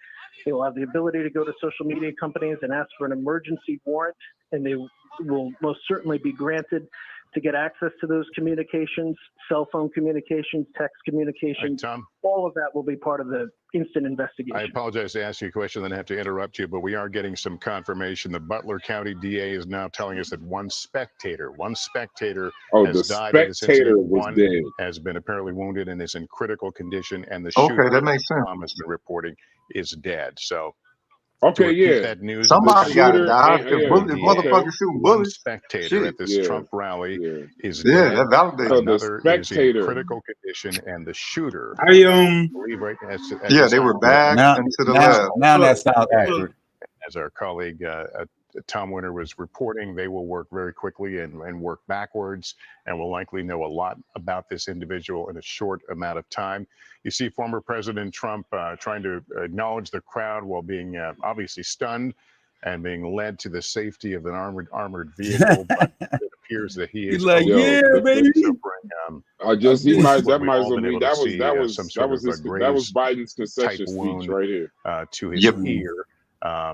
They will have the ability to go to social media companies and ask for an emergency warrant, and they will most certainly be granted to get access to those communications, cell phone communications, text communications. All right, Tom, all of that will be part of the instant investigation. I apologize to ask you a question, then I have to interrupt you, but we are getting some confirmation. The Butler County DA is now telling us that one spectator has died in this incident. One has been apparently wounded and is in critical condition, and the shooter, Okay, that makes sense. Tom has been reporting, is dead. So Okay, to repeat yeah. that news. Somebody got to die. If NDA, motherfuckers shooting one bullets, spectator shit. at this Trump rally is Yeah, dead. that validates. Another the is in spectator. critical condition, and the shooter, I I believe, right as Yeah, this they were hour, bagged into the lab. Now that sounds accurate. as our colleague Tom Winter was reporting, they will work very quickly and work backwards, and will likely know a lot about this individual in a short amount of time. You see former President Trump trying to acknowledge the crowd while being obviously stunned and being led to the safety of an armored vehicle, but it appears that he is like, okay. yeah, baby. He might that might as well be be that was that was Biden's concession speech right here to his ear.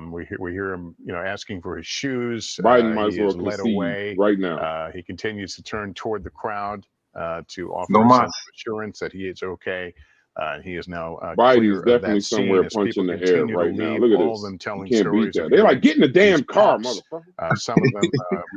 We hear him, asking for his shoes. Biden might as He well is led concede away right now. He continues to turn toward the crowd to offer No a mas. sense of assurance that he is okay. He is now Biden clear is of definitely that scene somewhere as punching people the air continue right to now. leave, Look at all of this. them telling You can't beat stories of that. They're like, hearing get in the damn these car, pops. motherfucker. Some of them,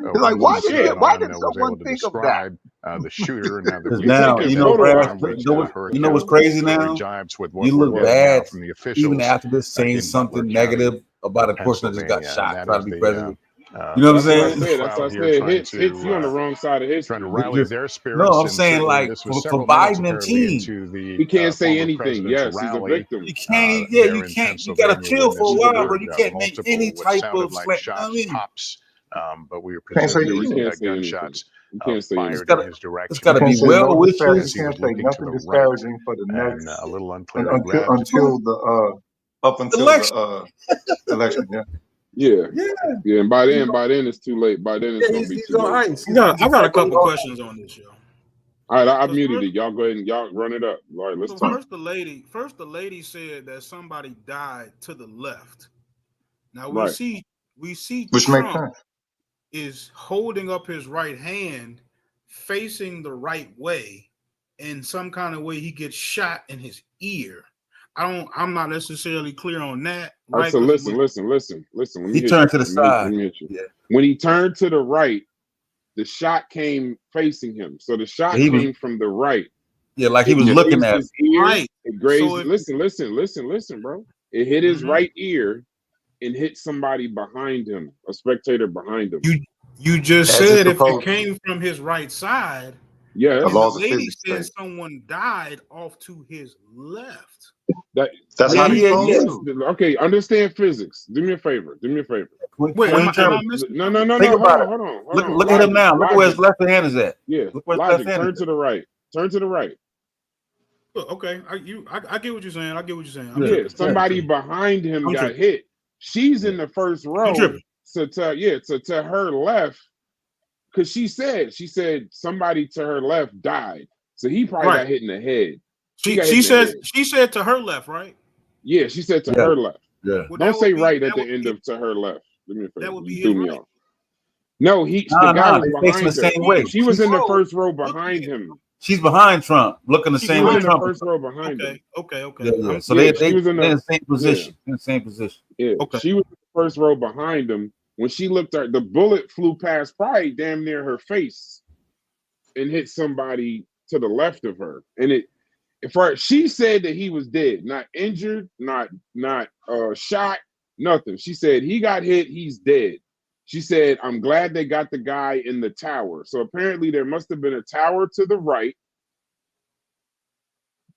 They're like, why did was able someone to think of that? describe the shooter. Now the Because They now, taking you know, photo Brad, ops which right now. you know what's crazy now? jives with what You we're look getting now bad from the even officials after this saying in Butler something County, negative about a person that just got Pennsylvania, and shot that trying is to be the president. You know what I'm That's what I saying? said. That's what I said. Hits you on the wrong side of trying to history. rally their No, spirits, I'm and saying certainly like this was for several minutes Biden and apparently team. into the He can't say former anything. president's Yes, he's a rally victim. You can't, there you in can't, you gotta Pennsylvania chill when for this a while, bro. occurred. You can't make any What type sounded of like slant. You know what I shots, mean? pops, but we were Can't say presumably You can't say anything. gunshots You can't say fired anything. in his It's direction gotta You can't be say well no wishes. as he was you can't say looking to nothing the right, disparaging for the and next a little unclear who grabbed until the Election. election. Yeah. Yeah. And by then it's too late. By then it's gonna be He's too on late. ice. I got a couple questions on this, yo. All right, I muted it. Y'all go ahead and y'all run it up. All right, let's So talk. first the lady said that somebody died to the left. Now we Right. see Which makes Trump sense. is holding up his right hand, facing the right way. In some kind of way, he gets shot in his ear. I'm not necessarily clear on that. All right, Right? so listen. Let me He hit turned you. to the side. Let me hit you. Yeah. When he turned to the right, the shot came facing him. So the shot He was, came from the right. yeah, like he was looking grazed at his ear. Right. It grazed. So if- Listen, bro. It hit his right ear and hit somebody behind him, a spectator behind him. You just As said it's if it supposed came from his right side, Yes. The and the laws of lady physics said say. someone died off to his left. That's how they supposed to. Okay, understand physics. Do me a favor. Wait, am I missing? No. Think about it. Hold on. Look at him now. Look where his left hand is at. Yeah. Look where his Logic. left hand Turn is to the right. Turn to the right. Okay, I get what you're saying. I get what you're saying. Yeah. Somebody behind him got hit. She's in the first row. So to her left, because she said somebody to her left died. So he probably got hit in the head. She said to her left, right? Yeah, she said to her left. Yeah. Well, Don't say right at the end of to her left. Let me that would be threw his me right. off. No, the guy was they facing behind the her. same way. She was in the first row behind him. She's behind Trump, looking the same way in the Trump. first row behind him. Okay. Yeah. So they was in the same position. In the same position. Yeah. Okay. She was in the first row behind him. When she looked at the bullet flew past probably damn near her face and hit somebody to the left of her. And she said that he was dead, not injured, not shot, nothing. She said he got hit, he's dead. She said, I'm glad they got the guy in the tower. So apparently there must have been a tower to the right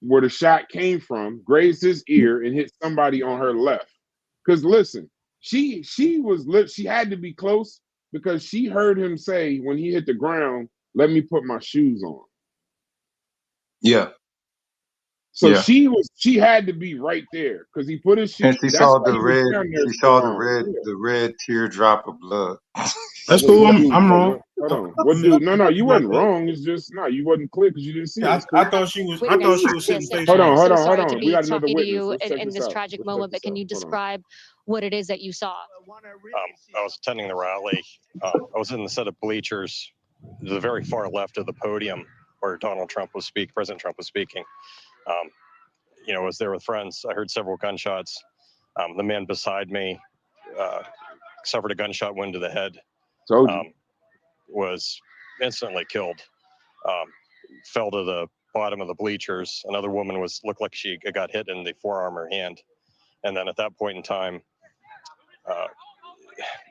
where the shot came from, grazed his ear, and hit somebody on her left. Because listen, she had to be close because she heard him say when he hit the ground, let me put my shoes on. Yeah. So she had to be right there because he put his shoes. And she saw the red teardrop of blood. That's cool. I'm wrong. Hold on. What dude? No, you wasn't wrong. It's just you wasn't clear because you didn't see it. I thought she was sitting facing. Hold on. We got another witness. you in this tragic moment, but can you describe what it is that you saw? I was attending the rally. I was in the set of bleachers, the very far left of the podium where President Trump was speaking. I was there with friends. I heard several gunshots. The man beside me suffered a gunshot wound to the head. Was instantly killed. Fell to the bottom of the bleachers. Another woman looked like she got hit in the forearm or hand. And then at that point in time,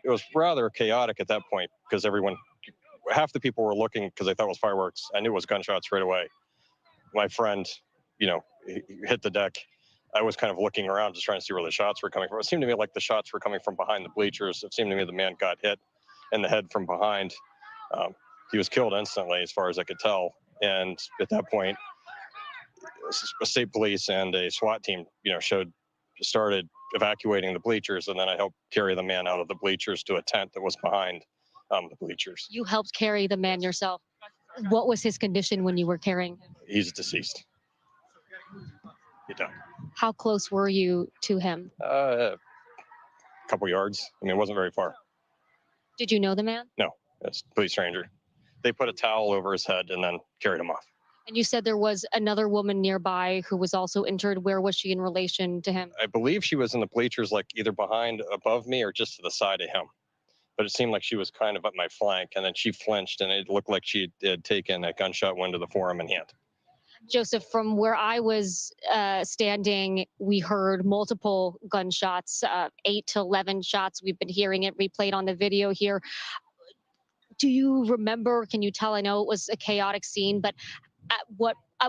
it was rather chaotic at that point because half the people were looking because they thought it was fireworks. I knew it was gunshots right away. My friend, he hit the deck. I was kind of looking around just trying to see where the shots were coming from. It seemed to me like the shots were coming from behind the bleachers. It seemed to me the man got hit in the head from behind. He was killed instantly, as far as I could tell. And at that point, a state police and a SWAT team, started evacuating the bleachers, and then I helped carry the man out of the bleachers to a tent that was behind the bleachers. You helped carry the man yourself. What was his condition when you were carrying him? He's deceased. He died. How close were you to him? A couple yards. I mean, it wasn't very far. Did you know the man? No, it's a complete stranger. They put a towel over his head and then carried him off. And you said there was another woman nearby who was also injured. Where was she in relation to him? I believe she was in the bleachers, like either above me or just to the side of him. But it seemed like she was kind of at my flank, and then she flinched, and it looked like she had taken a gunshot wound to the forearm and hand. Joseph, from where I was standing, we heard multiple gunshots, 8 to 11 shots. We've been hearing it replayed on the video here. Do you remember, can you tell, I know it was a chaotic scene, but at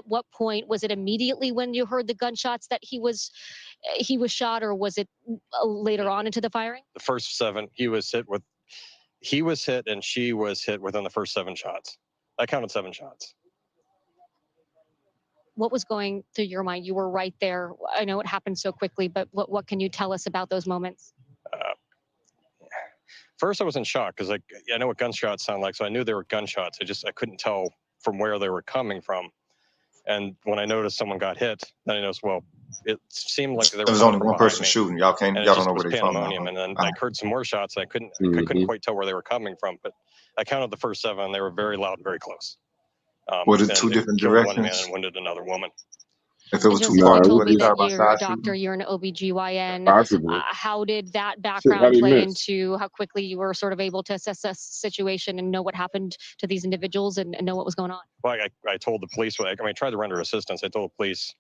what point, was it immediately when you heard the gunshots that he was shot, or was it later on into the firing? The first 7, he was hit and she was hit within the first 7 shots. I counted 7 shots. What was going through your mind? You were right there. I know it happened so quickly, but what can you tell us about those moments? First, I was in shock because I know what gunshots sound like, so I knew they were gunshots. I couldn't tell from where they were coming from. And when I noticed someone got hit, then I noticed, well, it seemed like there was only one person shooting. Y'all don't know where they're talking about. And then I heard some more shots. And I couldn't quite tell where they were coming from, but I counted the first 7. And they were very loud, very close. Was it 2 different directions? One man and wounded another woman. If it was Joseph, too you far, told me that you're a doctor, you're an OBGYN. How did that background play into how quickly you were sort of able to assess the situation and know what happened to these individuals and know what was going on? Well, I told the police, I tried to render assistance. I told the police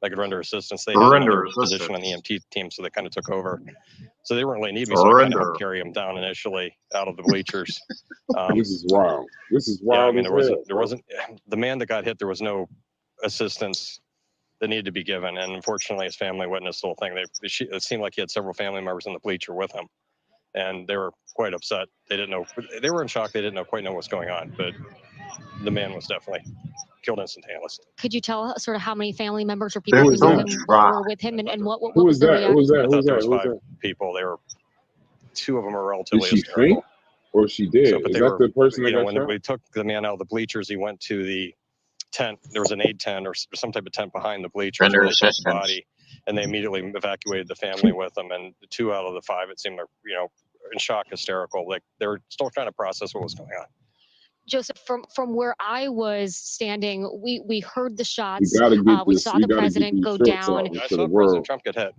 I could render assistance. They had another position on the EMT team, so they kind of took over. So they weren't really need me, so I kind of helped carry them down initially out of the bleachers. This is wild. This is wild. Yeah, I mean, there wasn't the man that got hit. There was no assistance that needed to be given, and unfortunately, his family witnessed the whole thing. It seemed like he had several family members in the bleacher with him, and they were quite upset. They didn't know. They were in shock. They didn't quite know what's going on, but the man was definitely killed instantaneously. Could you tell sort of how many family members or people who knew him were with him, and what was the reaction? I thought there was 5 people. There were 2 of them were relatively hysterical. Or she did. So, is that the person that got when shot? we took the man out of the bleachers, he went to the tent. There was an aid tent or some type of tent behind the bleachers where they took the body, and they immediately evacuated the family with them. And 2 out of the 5, it seemed like, in shock, hysterical. Like they were still trying to process what was going on. Joseph, from where I was standing, we heard the shots. We saw the president go down. I saw President Trump get hit.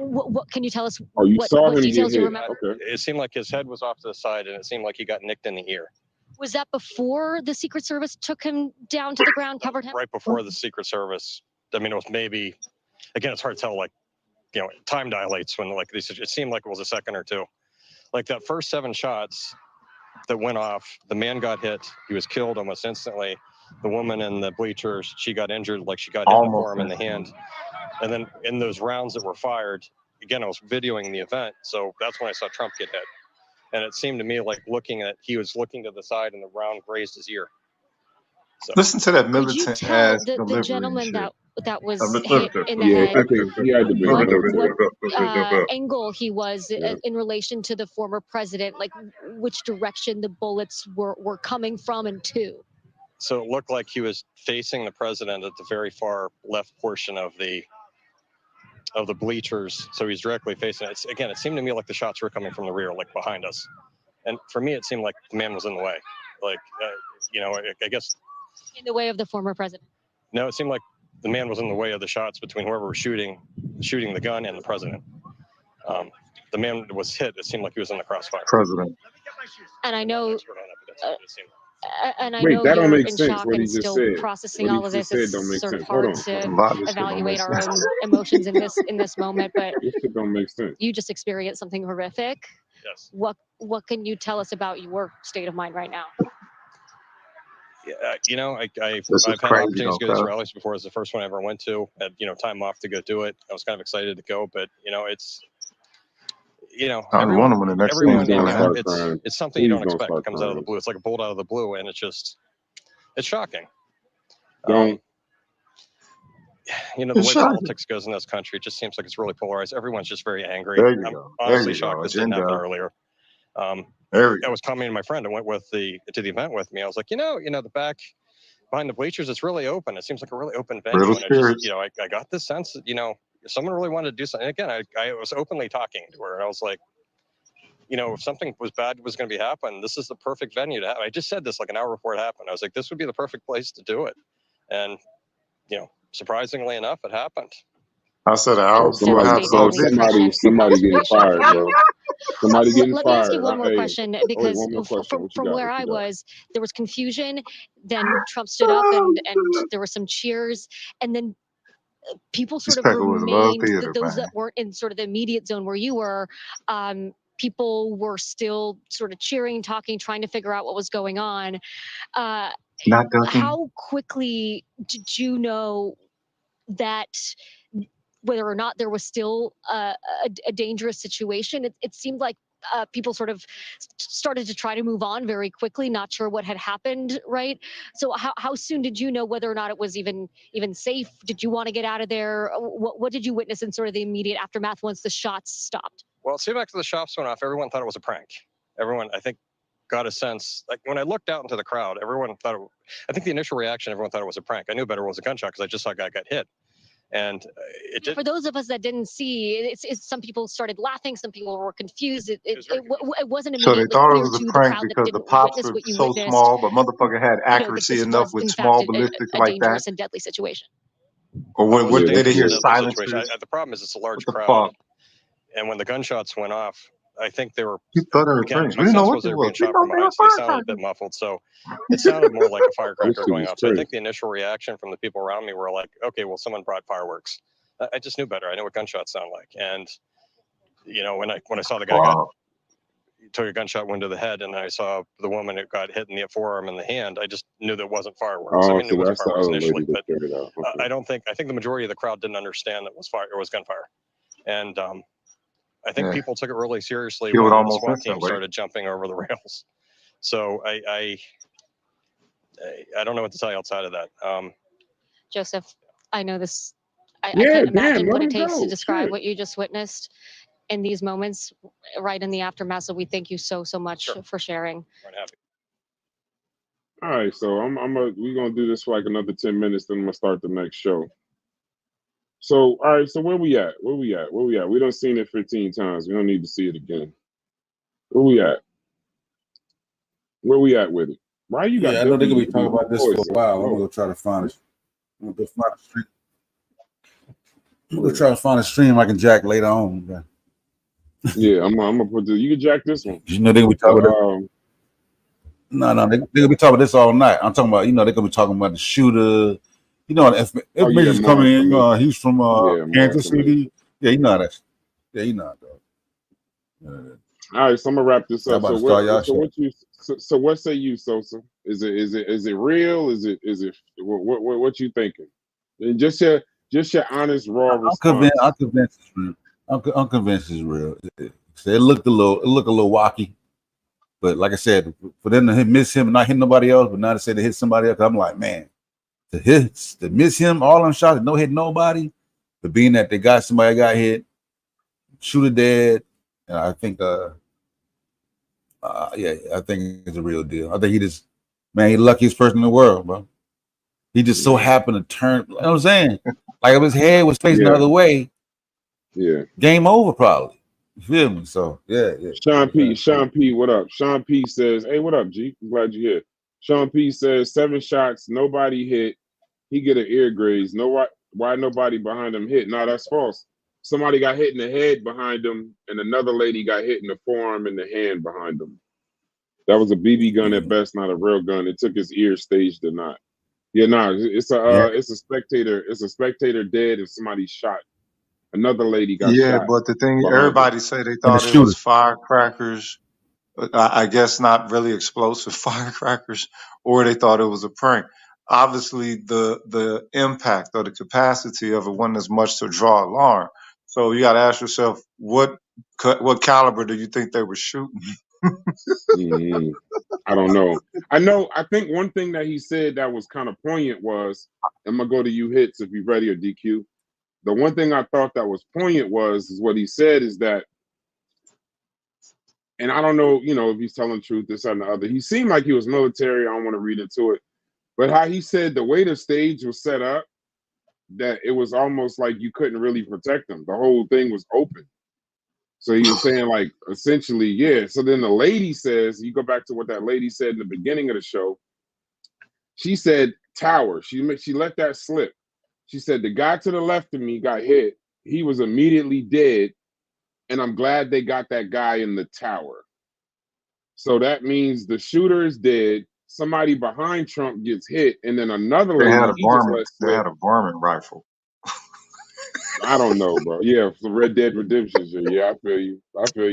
What can you tell us? Oh, you saw what him details get you hit. remember? Okay. It seemed like his head was off to the side, and it seemed like he got nicked in the ear. Was that before the Secret Service took him down to the ground, covered him? Right before the Secret Service. I mean, it was maybe, again, it's hard to tell, time dilates when, it seemed like it was a second or 2. Like that first 7 shots that went off, the man got hit. He was killed almost instantly. The woman in the bleachers, she got injured, like she got hit in the forearm in the hand. And then in those rounds that were fired, again, I was videoing the event, so that's when I saw Trump get hit. And it seemed to me like he was looking to the side and the round grazed his ear. So. Listen to that militant Could you tell ass the gentleman that was hit in the head, what angle he was in relation to the former president, like which direction the bullets were coming from and to? So it looked like he was facing the president at the very far left portion of the bleachers, so he's directly facing it. Again, it seemed to me like the shots were coming from the rear, like behind us. And for me, it seemed like the man was in the way. I guess. In the way of the former president? No, it seemed like the man was in the way of the shots between whoever was shooting the gun and the president. The man was hit. It seemed like he was in the crossfire. President. And I know And I Wait, know that don't you're make in sense. shock What he and just still said. processing What he all of just this. said don't It's make sort of sense. Hold hard on. A to lot of this shit don't make evaluate our sense. own emotions in this moment, but This shit don't make sense. you just experienced something horrific. Yes. What can you tell us about your state of mind right now? Yeah, you know, I've had crazy, opportunities to go to these though, rallies before. It's the first one I ever went to. Had time off to go do it. I was kind of excited to go, but it's I was wondering when the next thing everyone, was gonna happen. it's something you don't expect. It comes out of the blue. It's like a bolt out of the blue, and it's shocking. Don't. The way politics goes in this country, it just seems like it's really polarized. Everyone's just very angry. There you I'm go. honestly There you shocked go. this didn't happen Agenda. earlier. There we I was commenting to my friend and went to the event with me. I was like, the back behind the bleachers, it's really open. It seems like a really open venue. Little And I just, spirits. I got this sense that, if someone really wanted to do something. And again, I was openly talking to her, and I was like, if something was bad was going to be happening, this is the perfect venue to have. I just said this like an hour before it happened. I was like, this would be the perfect place to do it. And, surprisingly enough, it happened. I said an hour before it happened. Somebody getting fired, bro. Somebody getting Let fired. me ask you one more question, because one more question. from where I was, there was confusion. Then Trump stood up and there were some cheers, and then people sort of remained. Those that weren't in sort of the immediate zone where you were, people were still sort of cheering, talking, trying to figure out what was going on. How quickly did you know that whether or not there was still a dangerous situation? It seemed like people sort of started to try to move on very quickly, not sure what had happened, right? So how soon did you know whether or not it was even safe? Did you want to get out of there? What did you witness in sort of the immediate aftermath once the shots stopped? Well, see, back to the shots went off, everyone thought it was a prank. Everyone, I think, got a sense, like when I looked out into the crowd, everyone thought I think the initial reaction, everyone thought it was a prank. I knew better it was a gunshot because I just saw a guy got hit. And it did. For those of us that didn't see, it's some people started laughing, some people were confused. It wasn't So immediately they thought it clear was to a the prank crowd that because the didn't pops witness are what you so witnessed. small, but motherfucker had That accuracy this enough was with in small fact ballistics a like that. dangerous and deadly situation. Or what did they hear? Situation. Silencers. The problem is it's a large What the crowd, fuck? and when the gunshots went off, I think they were. You thought it was Again, pranks. my We didn't know sense what was it they were was. being shot from behind, so they sounded a bit muffled. So it sounded more like a firecracker going off. So I think the initial reaction from the people around me were like, "Okay, well, someone brought fireworks." I just knew better. I knew what gunshots sound like, and when I saw the guy took a gunshot wound to the head, and I saw the woman who got hit in the forearm and the hand, I just knew that wasn't fireworks. I mean, it wasn't fireworks initially, but I think the majority of the crowd didn't understand that it was fire. It was gunfire, and I think people took it really seriously when the SWAT team started jumping over the rails. So I don't know what to tell you outside of that. Joseph, I know this. I can't imagine what it takes to describe what you just witnessed in these moments, right in the aftermath. So we thank you so much for sharing. All right, so we're gonna do this for like another 10 minutes, then I'm gonna start the next show. So all right, so where we at? We done seen it 15 times. We don't need to see it again. Where we at? Where we at with it? Why you got? Yeah, I know they're gonna be talking about this for a while. I'm gonna go try to find it. I'm gonna go find a stream. I'm gonna try to find a stream I can jack later on. Man. Yeah, I'm gonna put this. You can jack this one. You know they're gonna be talking about this. No, they're gonna be talking about this all night. I'm talking about, they're gonna be talking about the shooter. Information's coming in. He's from Kansas City. Yeah, you know how that's. Yeah, you know how that. All right, so I'm gonna wrap this up. So what say you, Sosa? Is it real? Is it what you thinking? And just your honest raw response. I'm convinced it's real. I'm convinced it's real. It looked a little wacky, but like I said, for them to miss him and not hit nobody else, but now to say they hit somebody else, I'm like, man, to miss him, all them shots, no hit nobody, but being that they got somebody got hit, shooter dead, and I think I think it's a real deal. I think he's the luckiest person in the world, bro. He just so happened to turn. You know what I'm saying? Like if his head was facing the other way, game over probably. You feel me? So yeah. Sean P, what up? Sean P says, "Hey, what up, G? I'm glad you're here." Sean P says 7 shots, nobody hit. He get an ear graze. Why nobody behind him hit? No, that's false. Somebody got hit in the head behind him, and another lady got hit in the forearm and the hand behind him. That was a BB gun at best, not a real gun. It took his ear, staged or not. Yeah, no, it's a spectator. It's a spectator dead and somebody shot. Another lady got shot. But the thing, behind everybody say they thought it was firecrackers. I guess not really explosive firecrackers, or they thought it was a prank. Obviously, the impact or the capacity of it wasn't as much to draw alarm. So you got to ask yourself, what caliber do you think they were shooting? I don't know. I think one thing that he said that was kind of poignant was, I'm gonna go to you hits if you're ready or DQ. The one thing I thought that was poignant is what he said is that, and I don't know, if he's telling the truth, this and the other. He seemed like he was military. I don't want to read into it, but how he said the way the stage was set up, that it was almost like you couldn't really protect them. The whole thing was open. So he was saying, like, essentially, yeah. So then the lady says, you go back to what that lady said in the beginning of the show. She said tower. She let that slip. She said the guy to the left of me got hit. He was immediately dead, and I'm glad they got that guy in the tower. So that means the shooter is dead. Somebody behind Trump gets hit, and then another lady. They had a varmint rifle. I don't know, bro. Yeah, for Red Dead Redemption. Yeah, I feel you.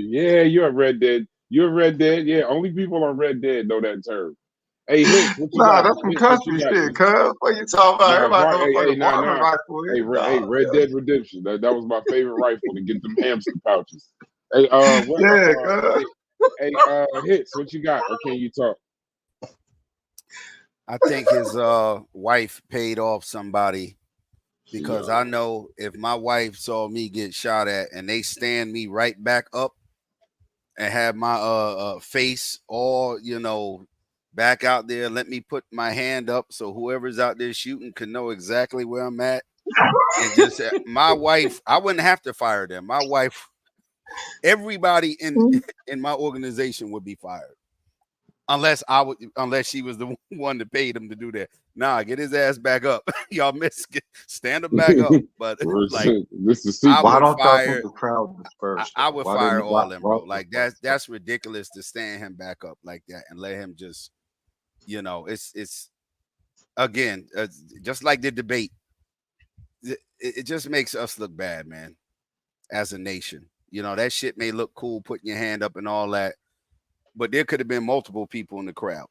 Yeah, you're a Red Dead. You're a Red Dead. Yeah, only people on Red Dead know that term. Hey, Hicks, what you got? That's some country shit, cuz. What you talking about? Everybody know a rifle. Hey, Red Dead Redemption. That was my favorite rifle to get them hamster pouches. Hey, Hicks, what you got? Or can you talk? I think his wife paid off somebody. Because I know if my wife saw me get shot at and they stand me right back up and have my face all, back out there, let me put my hand up so whoever's out there shooting can know exactly where I'm at. And just my wife, I wouldn't have to fire them. My wife, everybody in my organization would be fired. Unless she was the one that paid him to do that. Nah, get his ass back up. Y'all stand him back up. But like, why don't y'all think the crowd dispersed? I would fire all them, bro. Like that's ridiculous to stand him back up like that and let him just, it's again just like the debate. It just makes us look bad, man, as a nation. That shit may look cool putting your hand up and all that. But there could have been multiple people in the crowd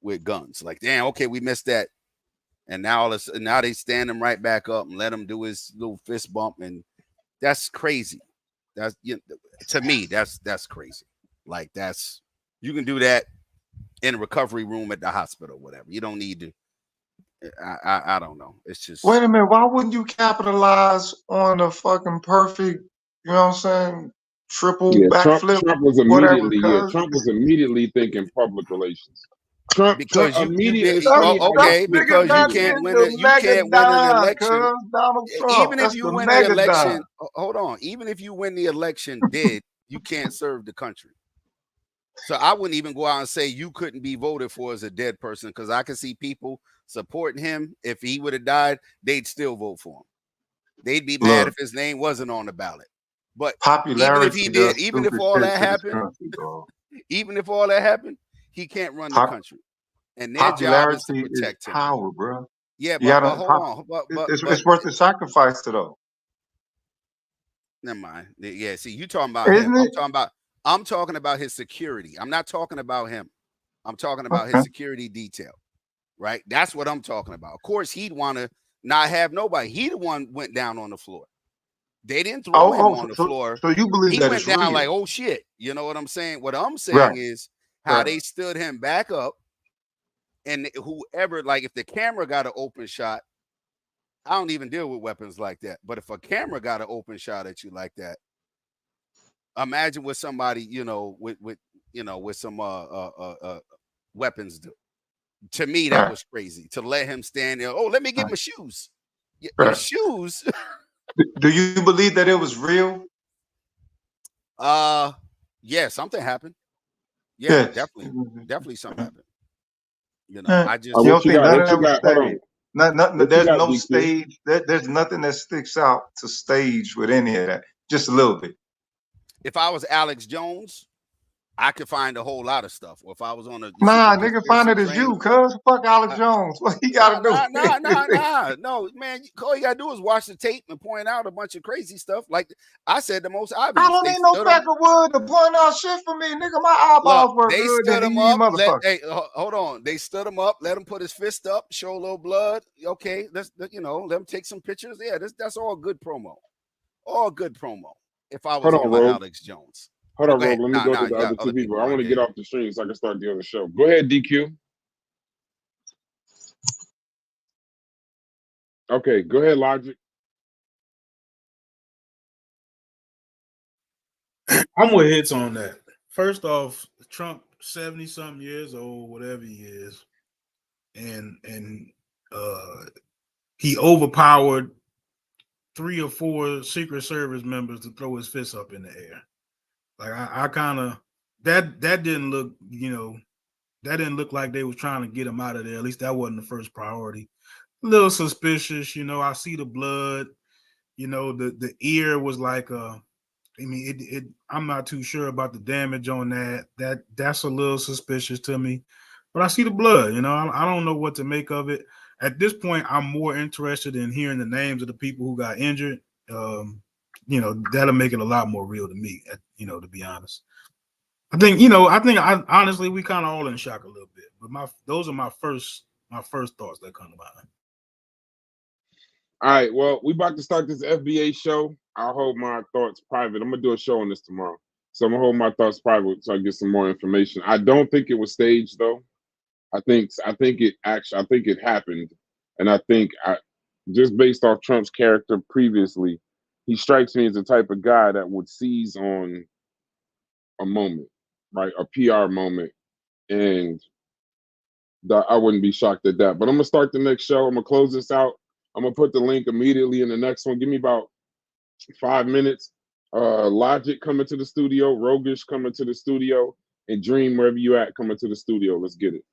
with guns. Like, damn, okay, we missed that. And now they stand him right back up and let him do his little fist bump. And that's crazy. That's to me, that's crazy. Like you can do that in a recovery room at the hospital, whatever. You don't need to. I don't know. It's just. Wait a minute. Why wouldn't you capitalize on a fucking perfect, you know what I'm saying? Triple backflip. Trump was immediately thinking public relations. Because you can't win an election. Even if you win the election, hold on. Even if you win the election dead, you can't serve the country. So I wouldn't even go out and say you couldn't be voted for as a dead person, because I can see people supporting him. If he would have died, they'd still vote for him. They'd be mad if his name wasn't on the ballot. But even if he did, even if all that happened, he can't run the country. And their job is to protect him. Power, bro. Yeah, but hold on. It's worth the sacrifice, though. Never mind. Yeah, see, you talking about him. I'm talking about his security. I'm not talking about him. I'm talking about his security detail. Right? That's what I'm talking about. Of course, he'd want to not have nobody. He the one went down on the floor. They didn't throw him on the floor. So you believe that he went down real. like, oh shit. You know what I'm saying? What I'm saying is how they stood him back up, and whoever, like, if the camera got an open shot, I don't even deal with weapons like that. But if a camera got an open shot at you like that, imagine what somebody, with some weapons do. To me, that was crazy. To let him stand there. Oh, let me get my shoes. Your shoes. Do you believe that it was real? Yeah, something happened. Yeah, definitely something happened. I just you don't think none of that was staged. There's no stage. There's nothing that sticks out to stage with any of that. Just a little bit. If I was Alex Jones, I could find a whole lot of stuff. Or if I was on a Nah, super nigga, find it as train, you, cuz. Fuck Alex Jones. What he gotta do? No, man. All you gotta do is watch the tape and point out a bunch of crazy stuff. Like I said, the most I obvious. don't need no stack of wood to point out shit for me, nigga. My eyeballs work they good stood than him these up. motherfuckers. Hold on. They stood him up, let him put his fist up, show a little blood. Okay, let him take some pictures. Yeah, that's all good promo. All good promo. If I was on my Alex Jones. Hold on, Rob. Ahead. Let me go to the other two people. I want to get off the stream so I can start the other show. Go ahead, DQ. Okay, go ahead, Logic. I'm with hits on that. First off, Trump 70-something years old, whatever he is, and he overpowered 3 or 4 Secret Service members to throw his fist up in the air. Like I kind of that didn't look, that didn't look like they was trying to get him out of there. At least that wasn't the first priority. A little suspicious, I see the blood, the ear was like I'm not too sure about the damage on that. That's a little suspicious to me, but I see the blood. I don't know what to make of it. At this point, I'm more interested in hearing the names of the people who got injured. That'll make it a lot more real to me. To be honest, I think honestly we kind of all in shock a little bit. But those are my first thoughts that come to mind. All right, well, we about to start this FBA show. I'll hold my thoughts private. I'm gonna do a show on this tomorrow, so I'm gonna hold my thoughts private so I get some more information. I don't think it was staged though. I think it happened, and I think just based off Trump's character previously, he strikes me as the type of guy that would seize on a moment, right, a PR moment, and I wouldn't be shocked at that. But I'm gonna start the next show. I'm gonna close this out. I'm gonna put the link immediately in the next one. Give me about 5 minutes. Logic coming to the studio, Rogish coming to the studio, and Dream, wherever you at, coming to the studio. Let's get it.